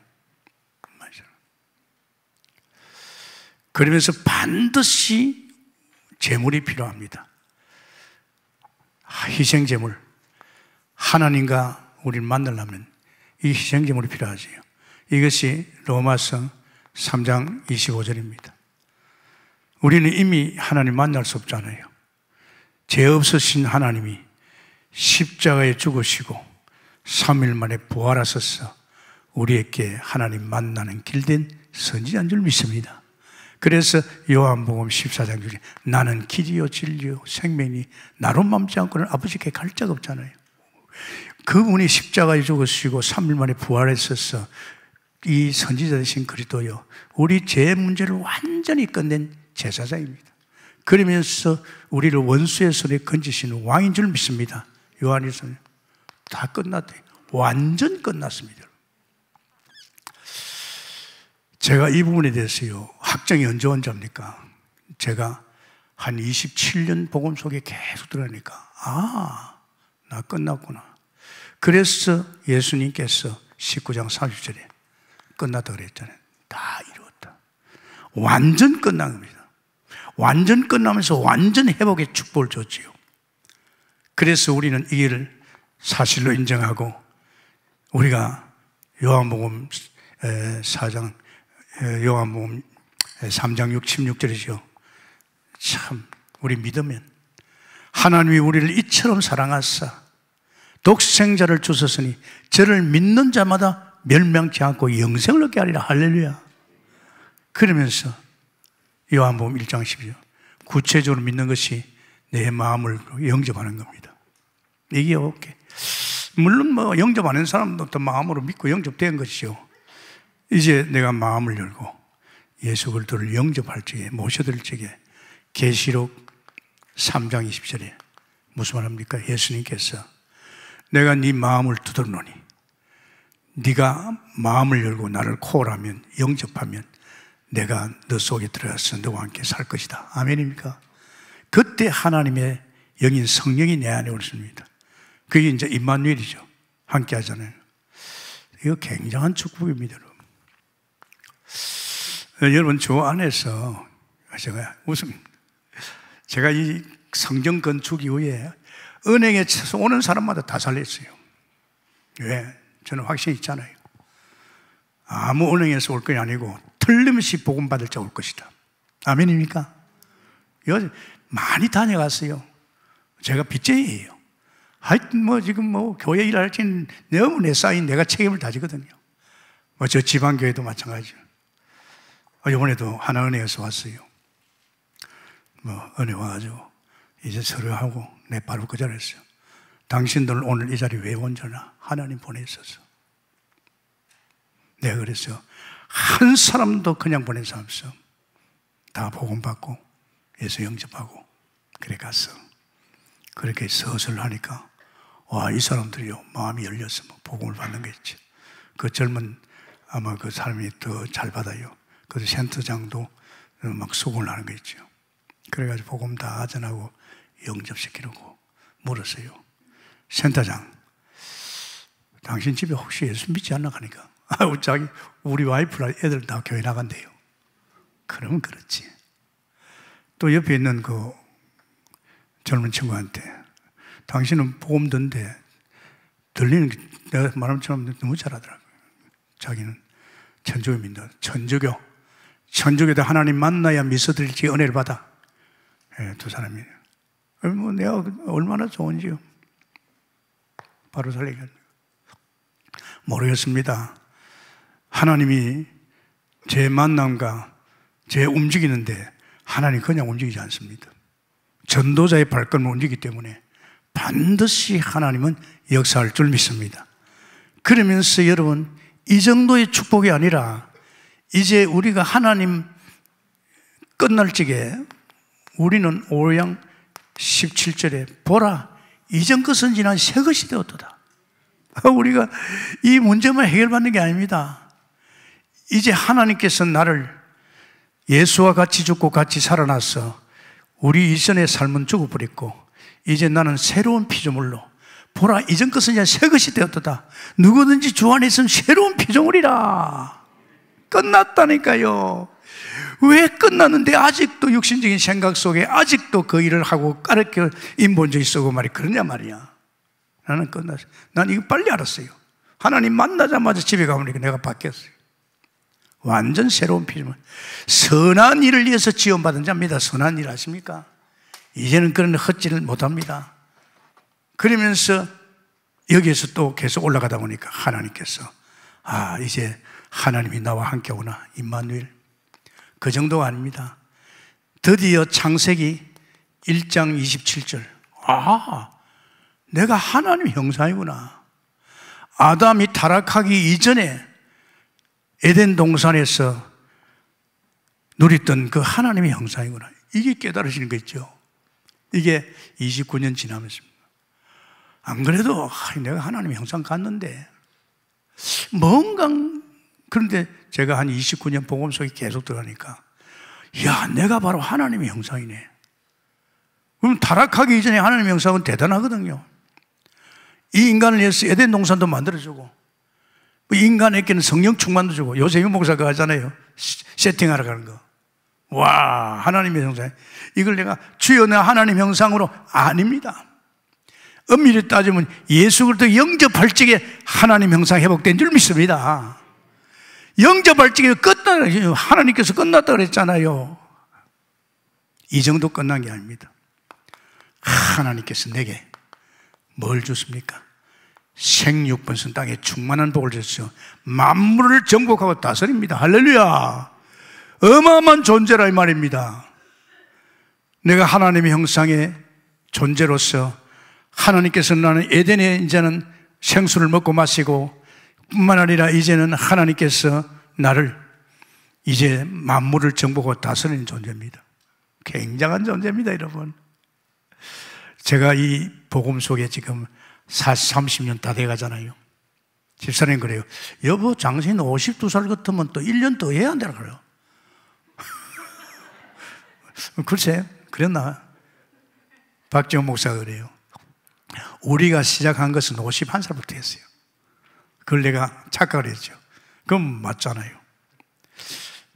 그러면서 반드시 제물이 필요합니다. 희생제물. 하나님과 우리를 만나려면 이 희생제물이 필요하지요. 이것이 로마서 3장 25절입니다. 우리는 이미 하나님 만날 수 없잖아요. 죄 없으신 하나님이 십자가에 죽으시고 3일 만에 부활하셔서 우리에게 하나님 만나는 길된 선지자인 줄 믿습니다. 그래서 요한복음 14장 중에 나는 길이요 진리요 생명이 나로 맘지 않고는 아버지께 갈 자가 없잖아요. 그분이 십자가에 죽으시고 3일 만에 부활했어서 이 선지자 되신 그리스도요, 우리 죄 문제를 완전히 끝낸 제사장입니다. 그러면서 우리를 원수의 손에 건지시는 왕인 줄 믿습니다. 요한일서 다 끝났대요. 완전 끝났습니다. 제가 이 부분에 대해서요, 확정이 언제 온답니까? 제가 한 27년 복음 속에 계속 들어가니까, 나 끝났구나. 그래서 예수님께서 19장 30절에 끝났다 그랬잖아요. 다 이루었다. 완전 끝난 겁니다. 완전 끝나면서 완전 회복의 축복을 줬지요. 그래서 우리는 이 일을 사실로 인정하고, 우리가 요한복음 4장, 요한복음 3장 16절이죠. 참, 우리 믿으면 하나님이 우리를 이처럼 사랑하사 독생자를 주셨으니 저를 믿는 자마다 멸망치 않고 영생을 얻게 하리라. 할렐루야. 그러면서 요한복음 1장 12절, 구체적으로 믿는 것이 내 마음을 영접하는 겁니다. 이게 오케이. 물론 영접하는 사람도 또 마음으로 믿고 영접된 것이죠. 이제 내가 마음을 열고 예수 그리스도를 영접할 적에, 모셔들 적에, 계시록 3장 20절에 무슨 말합니까? 예수님께서 내가 네 마음을 두드러노니 네가 마음을 열고 나를 코라면, 영접하면 내가 너 속에 들어가서 너와 함께 살 것이다. 아멘입니까? 그때 하나님의 영인 성령이 내 안에 오십니다. 그게 이제 임마누엘이죠. 함께 하잖아요. 이거 굉장한 축복입니다, 여러분. 여러분, 저 안에서 제가 이 성경 건축 이후에 은행에 오는 사람마다 다 살렸어요. 왜? 저는 확신이 있잖아요. 아무 은행에서 올 것이 아니고 틀림없이 복음 받을 자 올 것이다. 아멘입니까? 여기 많이 다녀갔어요. 제가 빚쟁이에요. 하여튼 지금 교회 일할 때는 너무 내 쌓인 내가 책임을 다지거든요. 저 지방교회도 마찬가지죠. 이번에도 하나은행에서 왔어요. 은혜 와가지고 이제 서류하고 내 바로 그 자리에 있어요. 당신들 오늘 이 자리에 왜 온잖아. 하나님 보내셨어. 내가 그랬어요. 한 사람도 그냥 보낸 사람 없어. 다 복음 받고 예수 영접하고 그래 갔어. 그렇게 서술 하니까 와, 이 사람들이요 마음이 열려서 뭐 복음을 받는 거 있죠. 그 젊은 아마 그 사람이 더 잘 받아요. 그 센터장도 막 수고를 하는 거 있죠. 그래가지고 복음 다 전하고 영접시키려고 물었어요. 센터장, 당신 집에 혹시 예수 믿지 않나 하니까 자기 우리 와이프랑 애들 다 교회 나간대요. 그러면 그렇지. 또 옆에 있는 그 젊은 친구한테 당신은 복음 듣는데 들리는 게 내가 말한 것처럼 너무 잘하더라고요. 자기는 천주교 믿는다. 천주교도 하나님 만나야 미소들지 은혜를 받아. 예, 두 사람이. 뭐 내가 얼마나 좋은지요. 바로 살리겠네. 모르겠습니다. 하나님이 제 만남과 제 움직이는데 하나님 그냥 움직이지 않습니다. 전도자의 발걸음을 움직이기 때문에 반드시 하나님은 역사할 줄 믿습니다. 그러면서 여러분, 이 정도의 축복이 아니라 이제 우리가 하나님 끝날 적에 우리는 오양 17절에 보라, 이전 것은 지난 새 것이 되었도다. 우리가 이 문제만 해결받는 게 아닙니다. 이제 하나님께서 나를 예수와 같이 죽고 같이 살아나서 우리 이전의 삶은 죽어버렸고 이제 나는 새로운 피조물로 보라, 이전 것은 이제 새 것이 되었도다. 누구든지 주 안에 있으면 새로운 피조물이라. 끝났다니까요. 왜 끝났는데 아직도 육신적인 생각 속에 아직도 그 일을 하고 까르게 인본주의 쓰고 말이 그러냐 말이야. 나는 끝났어. 난 이거 빨리 알았어요. 하나님 만나자마자 집에 가보니까 내가 바뀌었어요. 완전 새로운 피조물. 선한 일을 위해서 지원받은 자입니다. 선한 일 아십니까? 이제는 그런 헛짓을 못합니다. 그러면서 여기에서 또 계속 올라가다 보니까 하나님께서 이제 하나님이 나와 함께 오나, 임마누엘. 그 정도가 아닙니다. 드디어 창세기 1장 27절. 내가 하나님 형상이구나. 아담이 타락하기 이전에 에덴 동산에서 누렸던 그 하나님의 형상이구나. 이게 깨달으시는 거 있죠. 이게 29년 지나면서. 안 그래도 내가 하나님의 형상 갔는데 뭔가, 그런데 제가 한 29년 복음 속에 계속 들어가니까 내가 바로 하나님의 형상이네. 그럼 타락하기 이전에 하나님의 형상은 대단하거든요. 이 인간을 위해서 에덴 동산도 만들어주고 인간에게는 성령 충만도 주고, 요새 유 목사가 하잖아요. 세팅하러 가는 거. 와, 하나님의 형상. 이걸 내가 주여 내 하나님 형상으로 아닙니다. 엄밀히 따지면 예수 그리스도 영접할 적에 하나님 형상 회복된 줄 믿습니다. 영접할 적에 하나님께서 끝났다 그랬잖아요. 이 정도 끝난 게 아닙니다. 하나님께서 내게 뭘 줬습니까? 생육번선 땅에 충만한 복을 주셨어요. 만물을 정복하고 다스립니다. 할렐루야. 어마어마한 존재라 이 말입니다. 내가 하나님의 형상의 존재로서 하나님께서 나는 에덴에 이제는 생수를 먹고 마시고 뿐만 아니라 이제는 하나님께서 나를 이제 만물을 정복하고 다스리는 존재입니다. 굉장한 존재입니다, 여러분. 제가 이 복음 속에 지금 30년 다 돼가잖아요. 집사님 그래요. 여보, 당신 52살 같으면 또 1년 더 해야 한다고 그래요. 글쎄, 그랬나? 박지원 목사가 그래요. 우리가 시작한 것은 51살부터 했어요. 그걸 내가 착각을 했죠. 그럼 맞잖아요.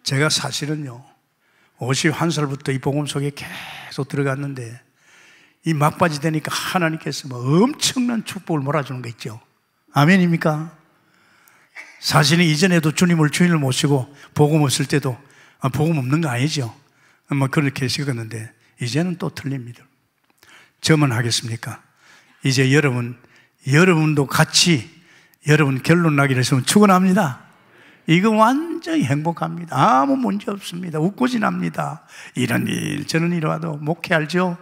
제가 사실은요, 51살부터 이 복음 속에 계속 들어갔는데 이 막바지 되니까 하나님께서 뭐 엄청난 축복을 몰아주는 거 있죠. 아멘입니까? 사실은 이전에도 주님을 주인을 모시고 복음 없을 때도 복음 없는 거 아니죠. 뭐 그렇게 식었는데 이제는 또 틀립니다. 점언하겠습니까? 이제 여러분도 같이 여러분 결론 나기로 했으면 축원합니다. 이거 완전히 행복합니다. 아무 문제 없습니다. 웃고 지납니다. 이런 일 저런 일 와도 목회 알죠?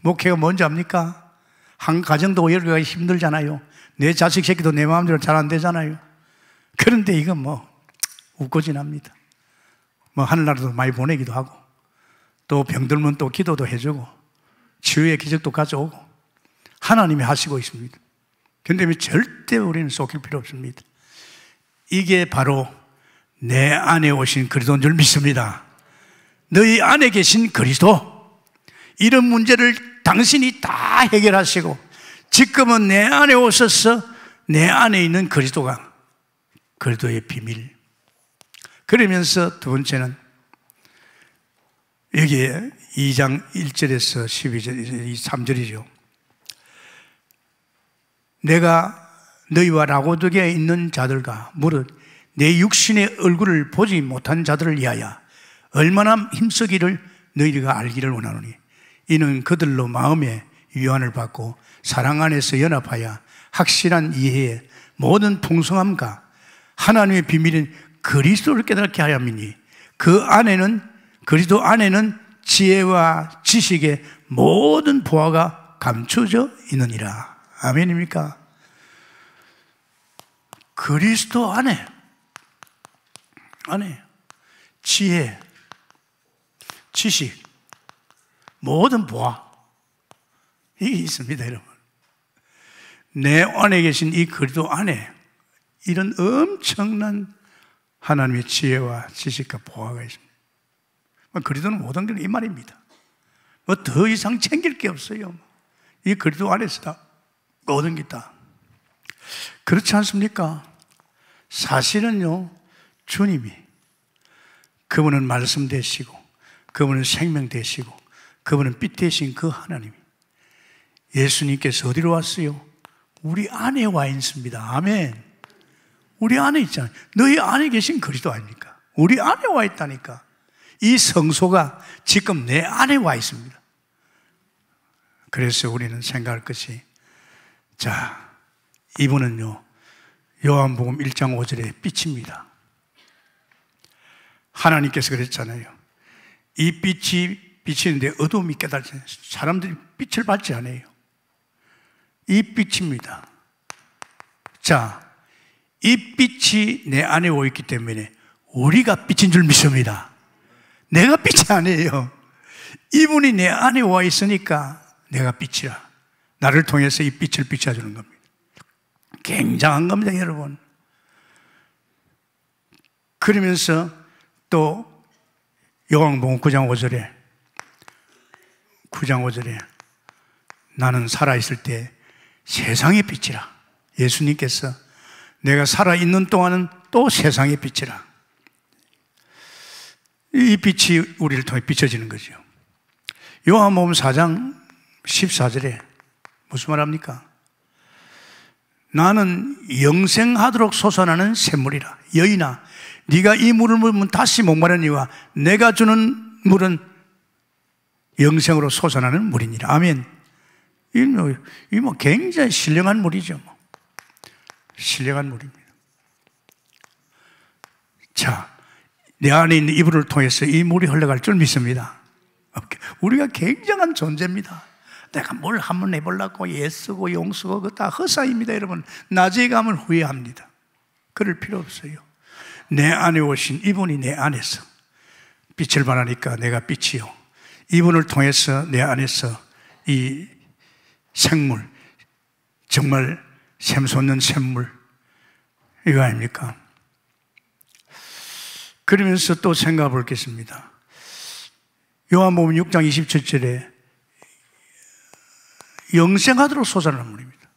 목회가 뭔지 압니까? 한 가정도 열어가기 힘들잖아요. 내 자식 새끼도 내 마음대로 잘 안 되잖아요. 그런데 이건 뭐 웃고 지납니다. 뭐 하늘나라도 많이 보내기도 하고 또 병들면 또 기도도 해주고 치유의 기적도 가져오고 하나님이 하시고 있습니다. 그런데 절대 우리는 속일 필요 없습니다. 이게 바로 내 안에 오신 그리스도인 줄 믿습니다. 너희 안에 계신 그리스도, 이런 문제를 당신이 다 해결하시고 지금은 내 안에 오셔서 내 안에 있는 그리스도가 그리스도의 비밀. 그러면서 두 번째는 여기에 2장 1절에서 12절, 3절이죠. 내가 너희와 라고디게에 있는 자들과 무릇 내 육신의 얼굴을 보지 못한 자들을 위하여 얼마나 힘쓰기를 너희가 알기를 원하노니 이는 그들로 마음의 위안을 받고 사랑 안에서 연합하여 확실한 이해에 모든 풍성함과 하나님의 비밀인 그리스도를 깨닫게 하여 함이니 그 안에는, 그리스도 안에는 지혜와 지식의 모든 보화가 감춰져 있느니라. 아멘입니까? 그리스도 안에 지혜, 지식, 모든 보화 이게 있습니다, 여러분. 내 안에 계신 이 그리스도 안에 이런 엄청난 하나님의 지혜와 지식과 보화가 있습니다. 그리스도는 모든 게 이 말입니다. 뭐 더 이상 챙길 게 없어요. 이 그리스도 안에서 다 모든 게 있다. 그렇지 않습니까? 사실은요, 주님이, 그분은 말씀 되시고 그분은 생명 되시고 그분은 빛 되신 그 하나님이, 예수님께서 어디로 왔어요? 우리 안에 와 있습니다. 아멘. 우리 안에 있잖아요. 너희 안에 계신 그리스도 아닙니까? 우리 안에 와 있다니까. 이 성소가 지금 내 안에 와 있습니다. 그래서 우리는 생각할 것이, 자, 이분은요, 요한복음 1장 5절에 빛입니다. 하나님께서 그랬잖아요. 이 빛이 비치는데 어두움이 깨달잖아요. 사람들이 빛을 받지 않아요. 이 빛입니다. 자, 이 빛이 내 안에 와 있기 때문에 우리가 빛인 줄 믿습니다. 내가 빛이 아니에요. 이분이 내 안에 와 있으니까 내가 빛이라. 나를 통해서 이 빛을 비춰주는 겁니다. 굉장한 겁니다, 여러분. 그러면서 또 요한복음 9장 5절에 나는 살아있을 때 세상의 빛이라. 예수님께서 내가 살아있는 동안은 또 세상의 빛이라. 이 빛이 우리를 통해 비춰지는 거죠. 요한복음 4장 14절에 무슨 말 합니까? 나는 영생하도록 솟아나는 샘물이라. 여인아, 네가 이 물을 먹으면 다시 목마르니와 내가 주는 물은 영생으로 솟아나는 물이니라. 아멘. 이 굉장히 신령한 물이죠. 신령한 물입니다. 자, 내 안에 있는 이불을 통해서 이 물이 흘러갈 줄 믿습니다. 우리가 굉장한 존재입니다. 내가 뭘 한번 해보려고 애쓰고 용쓰고 그거 다 헛사입니다, 여러분. 나중에 가면 후회합니다. 그럴 필요 없어요. 내 안에 오신 이분이 내 안에서 빛을 발하니까 내가 빛이요, 이분을 통해서 내 안에서 이 생물, 정말 샘솟는 샘물, 이거 아닙니까? 그러면서 또 생각해 보겠습니다. 요한복음 6장 27절에 영생하도록 솟아나는 물입니다.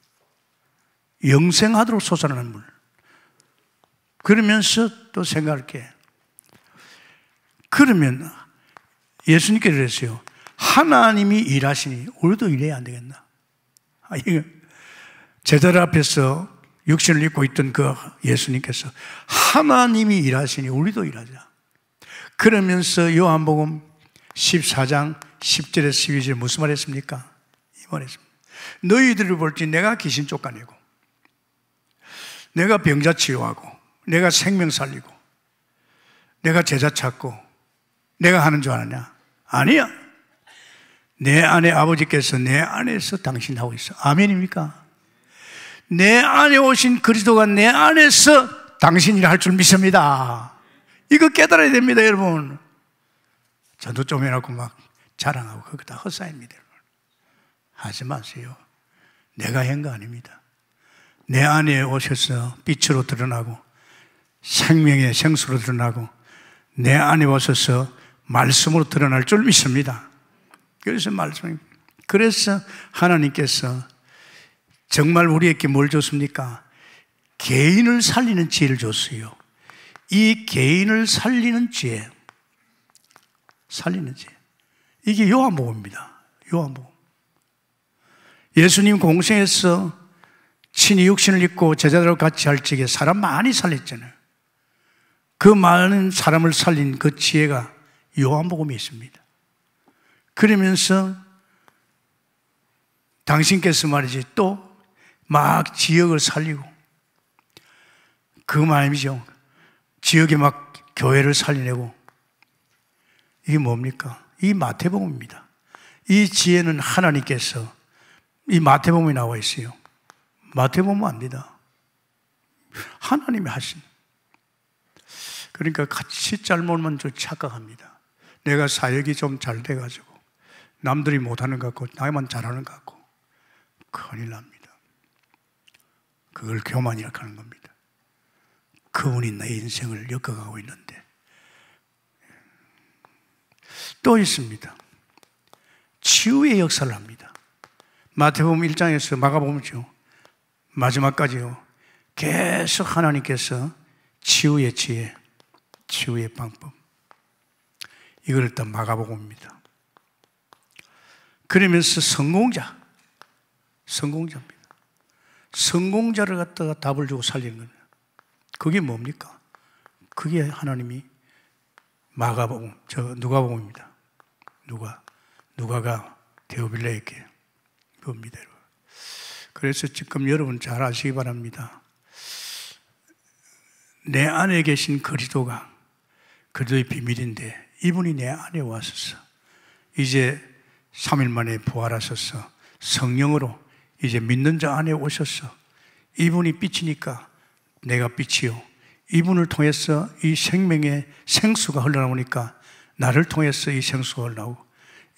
영생하도록 솟아나는 물. 그러면서 또 생각할게. 그러면 예수님께서 그랬어요. 하나님이 일하시니 우리도 일해야 안 되겠나? 제자들 앞에서 육신을 입고 있던 그 예수님께서 하나님이 일하시니 우리도 일하자. 그러면서 요한복음 14장 10절에서 12절에 무슨 말 했습니까? 이 말 했습니다. 너희들을 볼지 내가 귀신 쫓아내고 내가 병자 치유하고 내가 생명 살리고 내가 제자 찾고 내가 하는 줄 아느냐? 아니야. 내 안에 아버지께서 내 안에서 당신 하고 있어. 아멘입니까? 내 안에 오신 그리스도가 내 안에서 당신이라 할 줄 믿습니다. 이거 깨달아야 됩니다, 여러분. 저도 좀 해놓고 막 자랑하고 그거 다 헛사입니다, 여러분. 하지 마세요. 내가 한 거 아닙니다. 내 안에 오셔서 빛으로 드러나고 생명의 생수로 드러나고 내 안에 오셔서 말씀으로 드러날 줄 믿습니다. 그래서 말씀입니다. 그래서 하나님께서 정말 우리에게 뭘 줬습니까? 개인을 살리는 지혜를 줬어요. 이 개인을 살리는 지혜, 이게 요한복음입니다. 요한복음. 예수님 공생에서 친히 육신을 입고 제자들과 같이 할 적에 사람 많이 살렸잖아요. 그 많은 사람을 살린 그 지혜가 요한복음에 있습니다. 그러면서 당신께서 말이지 또 막 지역을 살리고 그 말이죠. 지역에 막 교회를 살리내고 이게 뭡니까? 이 마태복음입니다. 이 지혜는 하나님께서 이 마태복음에 나와 있어요. 마태복음 압니다. 하나님이 하신. 그러니까 같이 잘못만 좀 착각합니다. 내가 사역이 좀 잘 돼가지고 남들이 못하는 것 같고 나만 잘하는 것 같고 큰일 납니다. 그걸 교만이라고 하는 겁니다. 그분이 내 인생을 엮어가고 있는데 또 있습니다. 치유의 역사를 합니다. 마태복음 1장에서 마가복음이죠. 마지막까지요. 계속 하나님께서 치유의 지혜, 치유의 방법 이걸 일단 마가복음입니다. 그러면서 성공자입니다. 성공자를 갖다가 답을 주고 살리는 겁니다. 그게 뭡니까? 그게 하나님이 마가복음, 누가복음입니다. 누가가 데오빌레에게 봅니다. 그래서 지금 여러분 잘 아시기 바랍니다. 내 안에 계신 그리스도가 그리스도의 비밀인데 이분이 내 안에 와서서 이제 3일 만에 부활하셔서 성령으로 이제 믿는 자 안에 오셔서 이분이 빛이니까 내가 빛이요. 이분을 통해서 이 생명의 생수가 흘러나오니까 나를 통해서 이 생수가 흘러나오고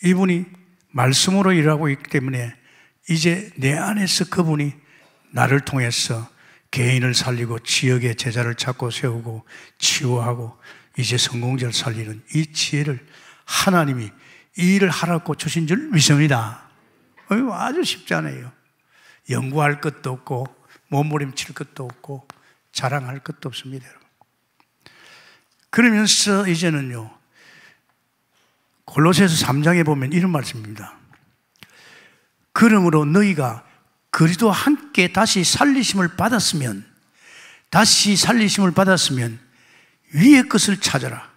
이분이 말씀으로 일하고 있기 때문에 이제 내 안에서 그분이 나를 통해서 개인을 살리고 지역의 제자를 찾고 세우고 치유하고 이제 성공자를 살리는 이 지혜를 하나님이 이 일을 하라고 주신 줄 믿습니다. 아주 쉽지 않아요. 연구할 것도 없고 몸부림칠 것도 없고 자랑할 것도 없습니다. 그러면서 이제는요 골로새서 3장에 보면 이런 말씀입니다. 그러므로 너희가 그리스도와 함께 다시 살리심을 받았으면 위의 것을 찾아라.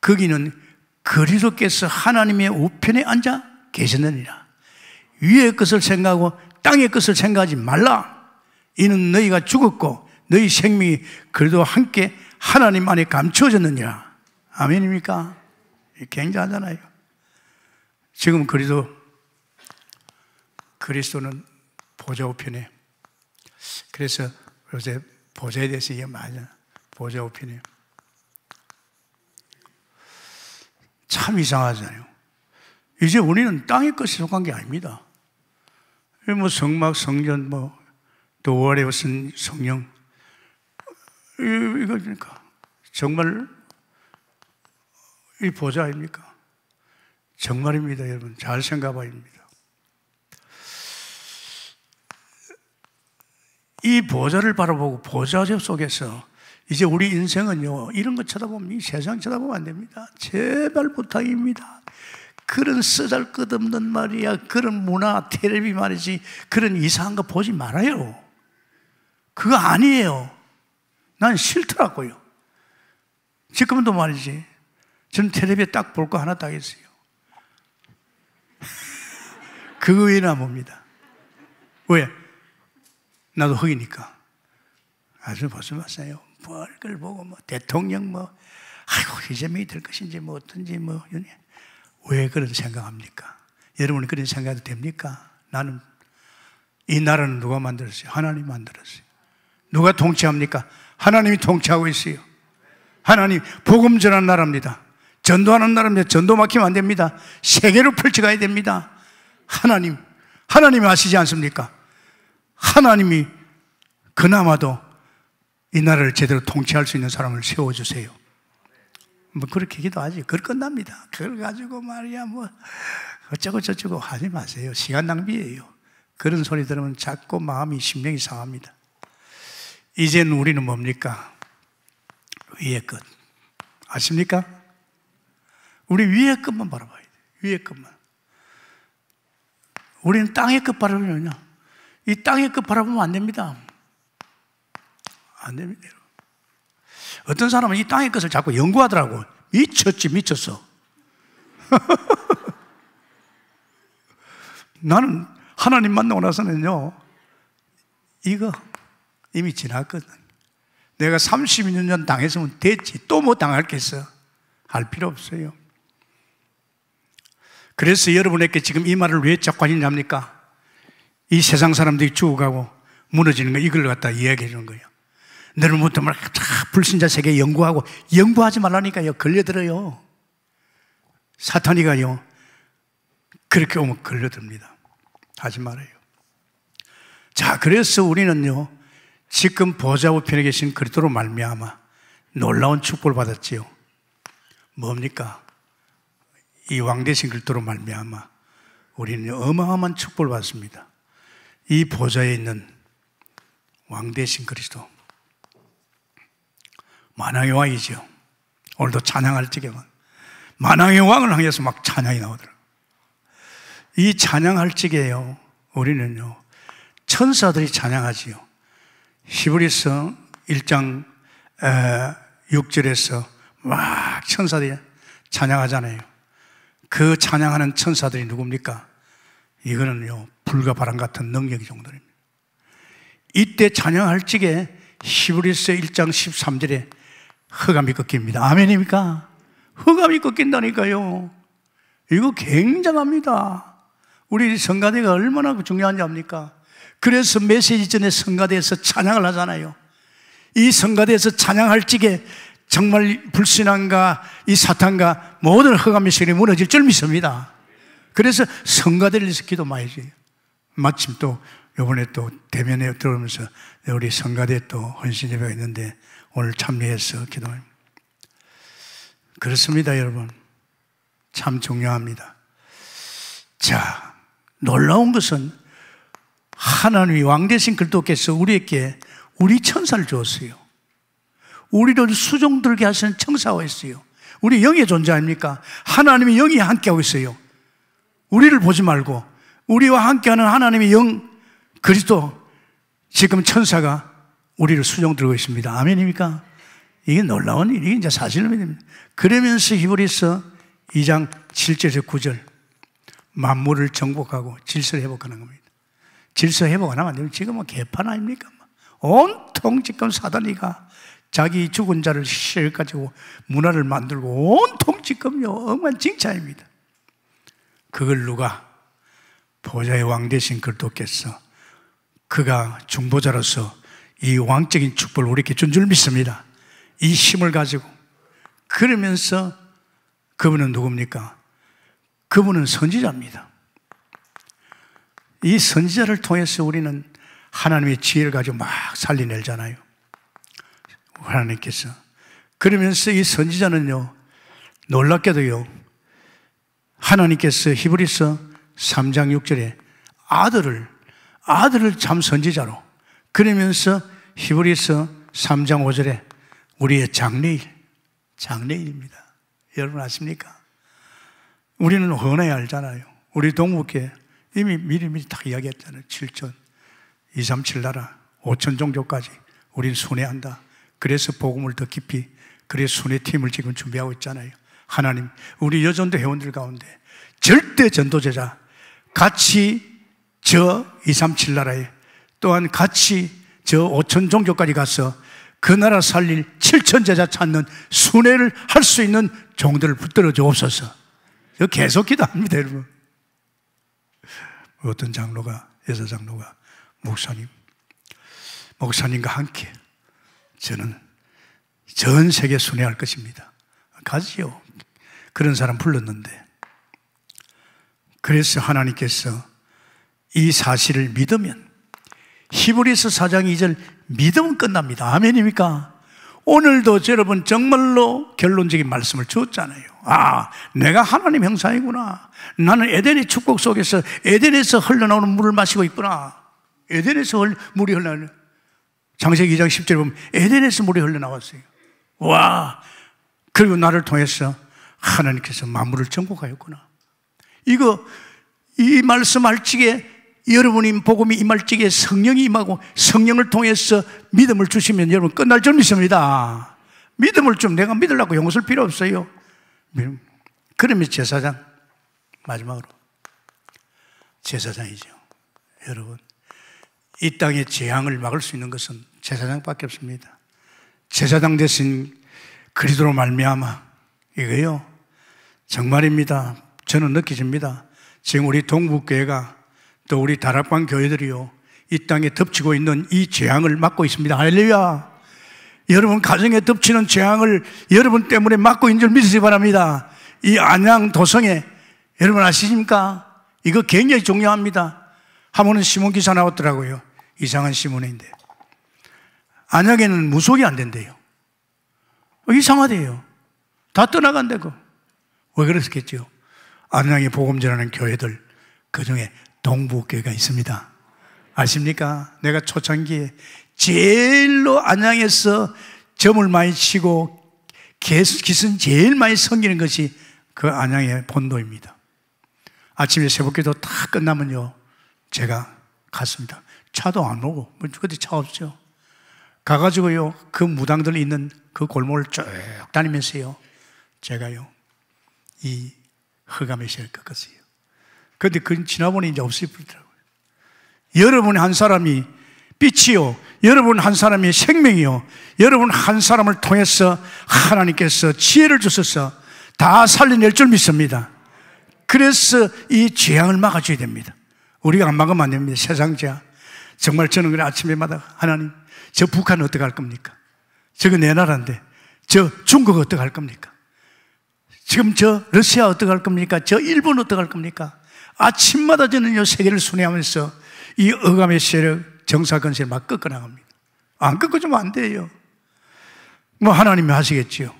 거기는 그리스도께서 하나님의 우편에 앉아 계셨느니라. 위의 것을 생각하고 땅의 것을 생각하지 말라. 이는 너희가 죽었고 너희 생명이 그리스도와 함께 하나님 안에 감추어졌느니라. 아멘입니까? 굉장하잖아요. 지금 그리스도는 보좌 우편에, 그래서 요새 보좌에 대해서 이게 많아요. 보좌 우편에. 참 이상하잖아요. 이제 우리는 땅의 것이 속한 게 아닙니다. 뭐 성막, 성전, 또 월에 무슨 성령, 이거니까 정말 이 보좌 아닙니까? 정말입니다, 여러분. 잘 생각해봐야 합니다. 이 보좌를 바라보고 보좌 속에서 이제 우리 인생은요, 이런 거 쳐다보면, 이 세상 쳐다보면 안 됩니다. 제발 부탁입니다. 그런 쓰잘것없는 말이야, 그런 문화, 텔레비 말이지, 그런 이상한 거 보지 말아요. 그거 아니에요. 난 싫더라고요. 지금도 말이지, 저는 텔레비에 딱 볼 거 하나 딱 있어요. 그거 외에는 안 봅니다. 왜? 나도 흑이니까. 아주 벌써 봤어요. 그걸 보고 대통령 아이고 이재명이 될 것인지 어떤지 왜 그런 생각합니까? 여러분은 그런 생각해도 됩니까? 나는 이 나라는 누가 만들었어요? 하나님 만들었어요. 누가 통치합니까? 하나님이 통치하고 있어요. 하나님 복음 전하는 나라입니다. 전도하는 나라입니다. 전도 막히면 안 됩니다. 세계로 펼쳐가야 됩니다. 하나님 아시지 않습니까? 하나님이 그나마도 이 나라를 제대로 통치할 수 있는 사람을 세워주세요. 뭐 그렇게 기도하지. 그걸 끝납니다. 그걸 가지고 말이야 뭐 어쩌고 저쩌고 하지 마세요. 시간 낭비예요. 그런 소리 들으면 자꾸 마음이 심령이 상합니다. 이제는 우리는 뭡니까? 위의 것 아십니까? 우리 위의 것만 바라봐야 돼요. 위의 것만. 우리는 땅의 것 바라보느냐? 이 땅의 것 바라보면 안 됩니다. 안 됩니다. 어떤 사람은 이 땅의 것을 자꾸 연구하더라고. 미쳤지, 미쳤어. 나는 하나님 만나고 나서는요, 이거 이미 지났거든. 내가 32년 당했으면 됐지. 또 뭐 당할 게 있어? 할 필요 없어요. 그래서 여러분에게 지금 이 말을 왜 자꾸 하냐합니까? 이 세상 사람들이 죽어가고 무너지는 거, 이걸 갖다 이야기해 주는 거예요. 너는부터 막 불신자 세계 연구하고, 연구하지 말라니까요. 걸려들어요. 사탄이가요, 그렇게 오면 걸려듭니다. 하지 말아요. 자, 그래서 우리는요, 지금 보좌 우편에 계신 그리스도로 말미암아 놀라운 축복을 받았지요. 뭡니까? 이 왕되신 그리스도로 말미암아 우리는 어마어마한 축복을 받습니다. 이 보좌에 있는 왕되신 그리스도, 만왕의 왕이죠. 오늘도 찬양할 적에만 만왕의 왕을 향해서 막 찬양이 나오더라고요. 이 찬양할 적에요, 우리는요, 천사들이 찬양하지요. 히브리서 1장 6절에서 막 천사들이 찬양하잖아요. 그 찬양하는 천사들이 누굽니까? 이거는요, 불과 바람 같은 능력이 정도입니다. 이때 찬양할 적에 히브리서 1장 13절에 흑암이 꺾입니다. 아멘입니까? 흑암이 꺾인다니까요. 이거 굉장합니다. 우리 성가대가 얼마나 중요한지 압니까? 그래서 메시지 전에 성가대에서 찬양을 하잖아요. 이 성가대에서 찬양할 적에 정말 불신앙과 이 사탄과 모든 흑암의 세력이 무너질 줄 믿습니다. 그래서 성가대를 위해서 기도 많이 해줘요. 마침 또 이번에 또 대면에 들어오면서 우리 성가대 또 헌신 예배가 있는데 오늘 참여해서 기도합니다. 그렇습니다, 여러분. 참 중요합니다. 자, 놀라운 것은 하나님이 왕되신 그리스도께서 우리에게 우리 천사를 주었어요. 우리를 수종들게 하시는 천사가 있어요. 우리 영의 존재 아닙니까? 하나님이 영이 함께하고 있어요. 우리를 보지 말고 우리와 함께하는 하나님의 영 그리스도, 지금 천사가 우리를 수종들고 있습니다. 아멘입니까? 이게 놀라운 일이 이제 사실입니다. 그러면서 히브리서 2장 7절에서 9절, 만물을 정복하고 질서를 회복하는 겁니다. 질서 회복 안 하면 안 되면 지금은 개판 아닙니까? 온통 지금 사단이가 자기 죽은 자를 실가지고 문화를 만들고 온통 지금요 엉망진창입니다. 그걸 누가? 보좌의 왕 되신 그리스도께서, 그가 중보자로서 이 왕적인 축복을 우리에게 준 줄 믿습니다. 이 힘을 가지고. 그러면서 그분은 누굽니까? 그분은 선지자입니다. 이 선지자를 통해서 우리는 하나님의 지혜를 가지고 막 살려내잖아요, 하나님께서. 그러면서 이 선지자는요, 놀랍게도요, 하나님께서 히브리서 3장 6절에 아들을 참 선지자로, 그러면서 히브리서 3장 5절에 우리의 장래일입니다. 여러분 아십니까? 우리는 훤하게 알잖아요. 우리 동북에 이미 미리 다 이야기했잖아요. 7천, 237 나라, 5천 종교까지 우린 순회한다. 그래서 복음을 더 깊이, 그래서 순회팀을 지금 준비하고 있잖아요. 하나님, 우리 여전도 회원들 가운데 절대 전도제자 같이 저 237 나라에, 또한 같이 저 5천 종교까지 가서 그 나라 살릴 7천 제자 찾는 순회를 할 수 있는 종들을 붙들어 주옵소서. 저 계속 기도합니다, 여러분. 어떤 장로가, 여사 장로가 목사님과 함께 저는 전 세계 순회할 것입니다. 가지요. 그런 사람 불렀는데, 그래서 하나님께서 이 사실을 믿으면 히브리서 4장 2절 믿음은 끝납니다. 아멘입니까? 오늘도 여러분 정말로 결론적인 말씀을 주었잖아요. 아, 내가 하나님 형상이구나. 나는 에덴의 축복 속에서 에덴에서 흘러나오는 물을 마시고 있구나. 에덴에서 물이 흘러나오는, 창세기 2장 10절에 보면 에덴에서 물이 흘러나왔어요. 와, 그리고 나를 통해서 하나님께서 만물을 정복하였구나. 이 말씀할 적에 여러분이 복음이 임할 적에 성령이 임하고 성령을 통해서 믿음을 주시면 여러분 끝날 줄 믿습니다. 믿음을 좀 내가 믿으려고 용서할 필요 없어요. 그러면 제사장, 마지막으로 제사장이죠. 여러분, 이 땅의 재앙을 막을 수 있는 것은 제사장밖에 없습니다. 제사장 대신 그리스도로 말미암아 이거요, 정말입니다. 저는 느껴집니다. 지금 우리 동북교회가 또 우리 다락방 교회들이요, 이 땅에 덮치고 있는 이 재앙을 막고 있습니다. 할렐루야. 여러분 가정에 덮치는 재앙을 여러분 때문에 막고 있는 줄 믿으시기 바랍니다. 이 안양 도성에, 여러분 아시십니까? 이거 굉장히 중요합니다. 한 번은 신문 기사 나왔더라고요. 이상한 신문인데 안양에는 무속이 안 된대요. 이상하대요. 다 떠나간다고. 왜 그랬겠죠? 안양에 복음 전하는 교회들, 그중에 동북교회가 있습니다. 아십니까? 내가 초창기에 제일로 안양에서 점을 많이 치고 기승 제일 많이 섬기는 것이 그 안양의 본도입니다. 아침에 새벽기도 다 끝나면요, 제가 갔습니다. 차도 안 오고, 그때 차 없죠. 가가지고요, 그 무당들 있는 그 골목을 쭉 다니면서요, 제가요, 이 흑암의 씨를 꺾었어요. 그런데 그 지나보니 이제 없어지더라고요. 여러분 한 사람이 빛이요, 여러분 한 사람이 생명이요, 여러분 한 사람을 통해서 하나님께서 지혜를 주셔서 다 살려낼 줄 믿습니다. 그래서 이 재앙을 막아줘야 됩니다. 우리가 안 막으면 안 됩니다. 세상 재앙. 정말 저는 그래 아침에마다 하나님, 저 북한은 어떻게 할 겁니까? 저거 내 나라인데, 저 중국 어떻게 할 겁니까? 지금 저 러시아 어떻게 할 겁니까? 저 일본 어떻게 할 겁니까? 아침마다 저는요, 세계를 순회하면서 이 억압의 세력, 정사건세를 막 꺾어나갑니다. 안 꺾어주면 안 돼요. 뭐 하나님이 하시겠지요.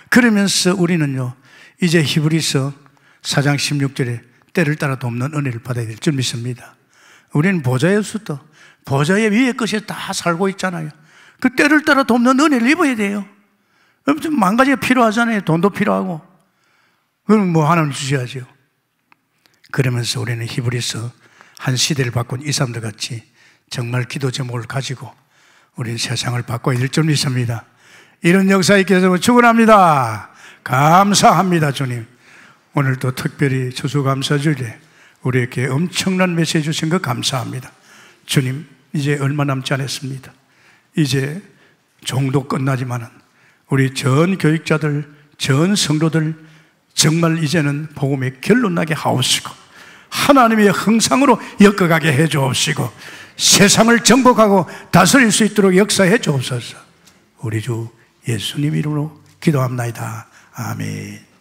그러면서 우리는요, 이제 히브리서 4장 16절에 때를 따라 돕는 은혜를 받아야 될 줄 믿습니다. 우리는 보좌에서부터 보좌의 위의 것이 다 살고 있잖아요. 그 때를 따라 돕는 은혜를 입어야 돼요. 좀 만 가지가 필요하잖아요. 돈도 필요하고. 그럼 뭐 하나님 주셔야죠. 그러면서 우리는 히브리서 한 시대를 바꾼 이 사람들 같이 정말 기도 제목을 가지고 우리는 세상을 바꿔야 될 줄 믿습니다. 이런 역사 있게 해서 축원합니다. 감사합니다, 주님. 오늘도 특별히 추수감사주일에 우리에게 엄청난 메시지 주신 것 감사합니다. 주님, 이제 얼마 남지 않았습니다. 이제 종도 끝나지만은 우리 전 교육자들, 전 성도들 정말 이제는 복음의 결론 나게 하옵시고 하나님의 형상으로 엮어가게 해 주옵시고 세상을 정복하고 다스릴 수 있도록 역사해 주옵소서. 우리 주 예수님 이름으로 기도합나이다. 아멘.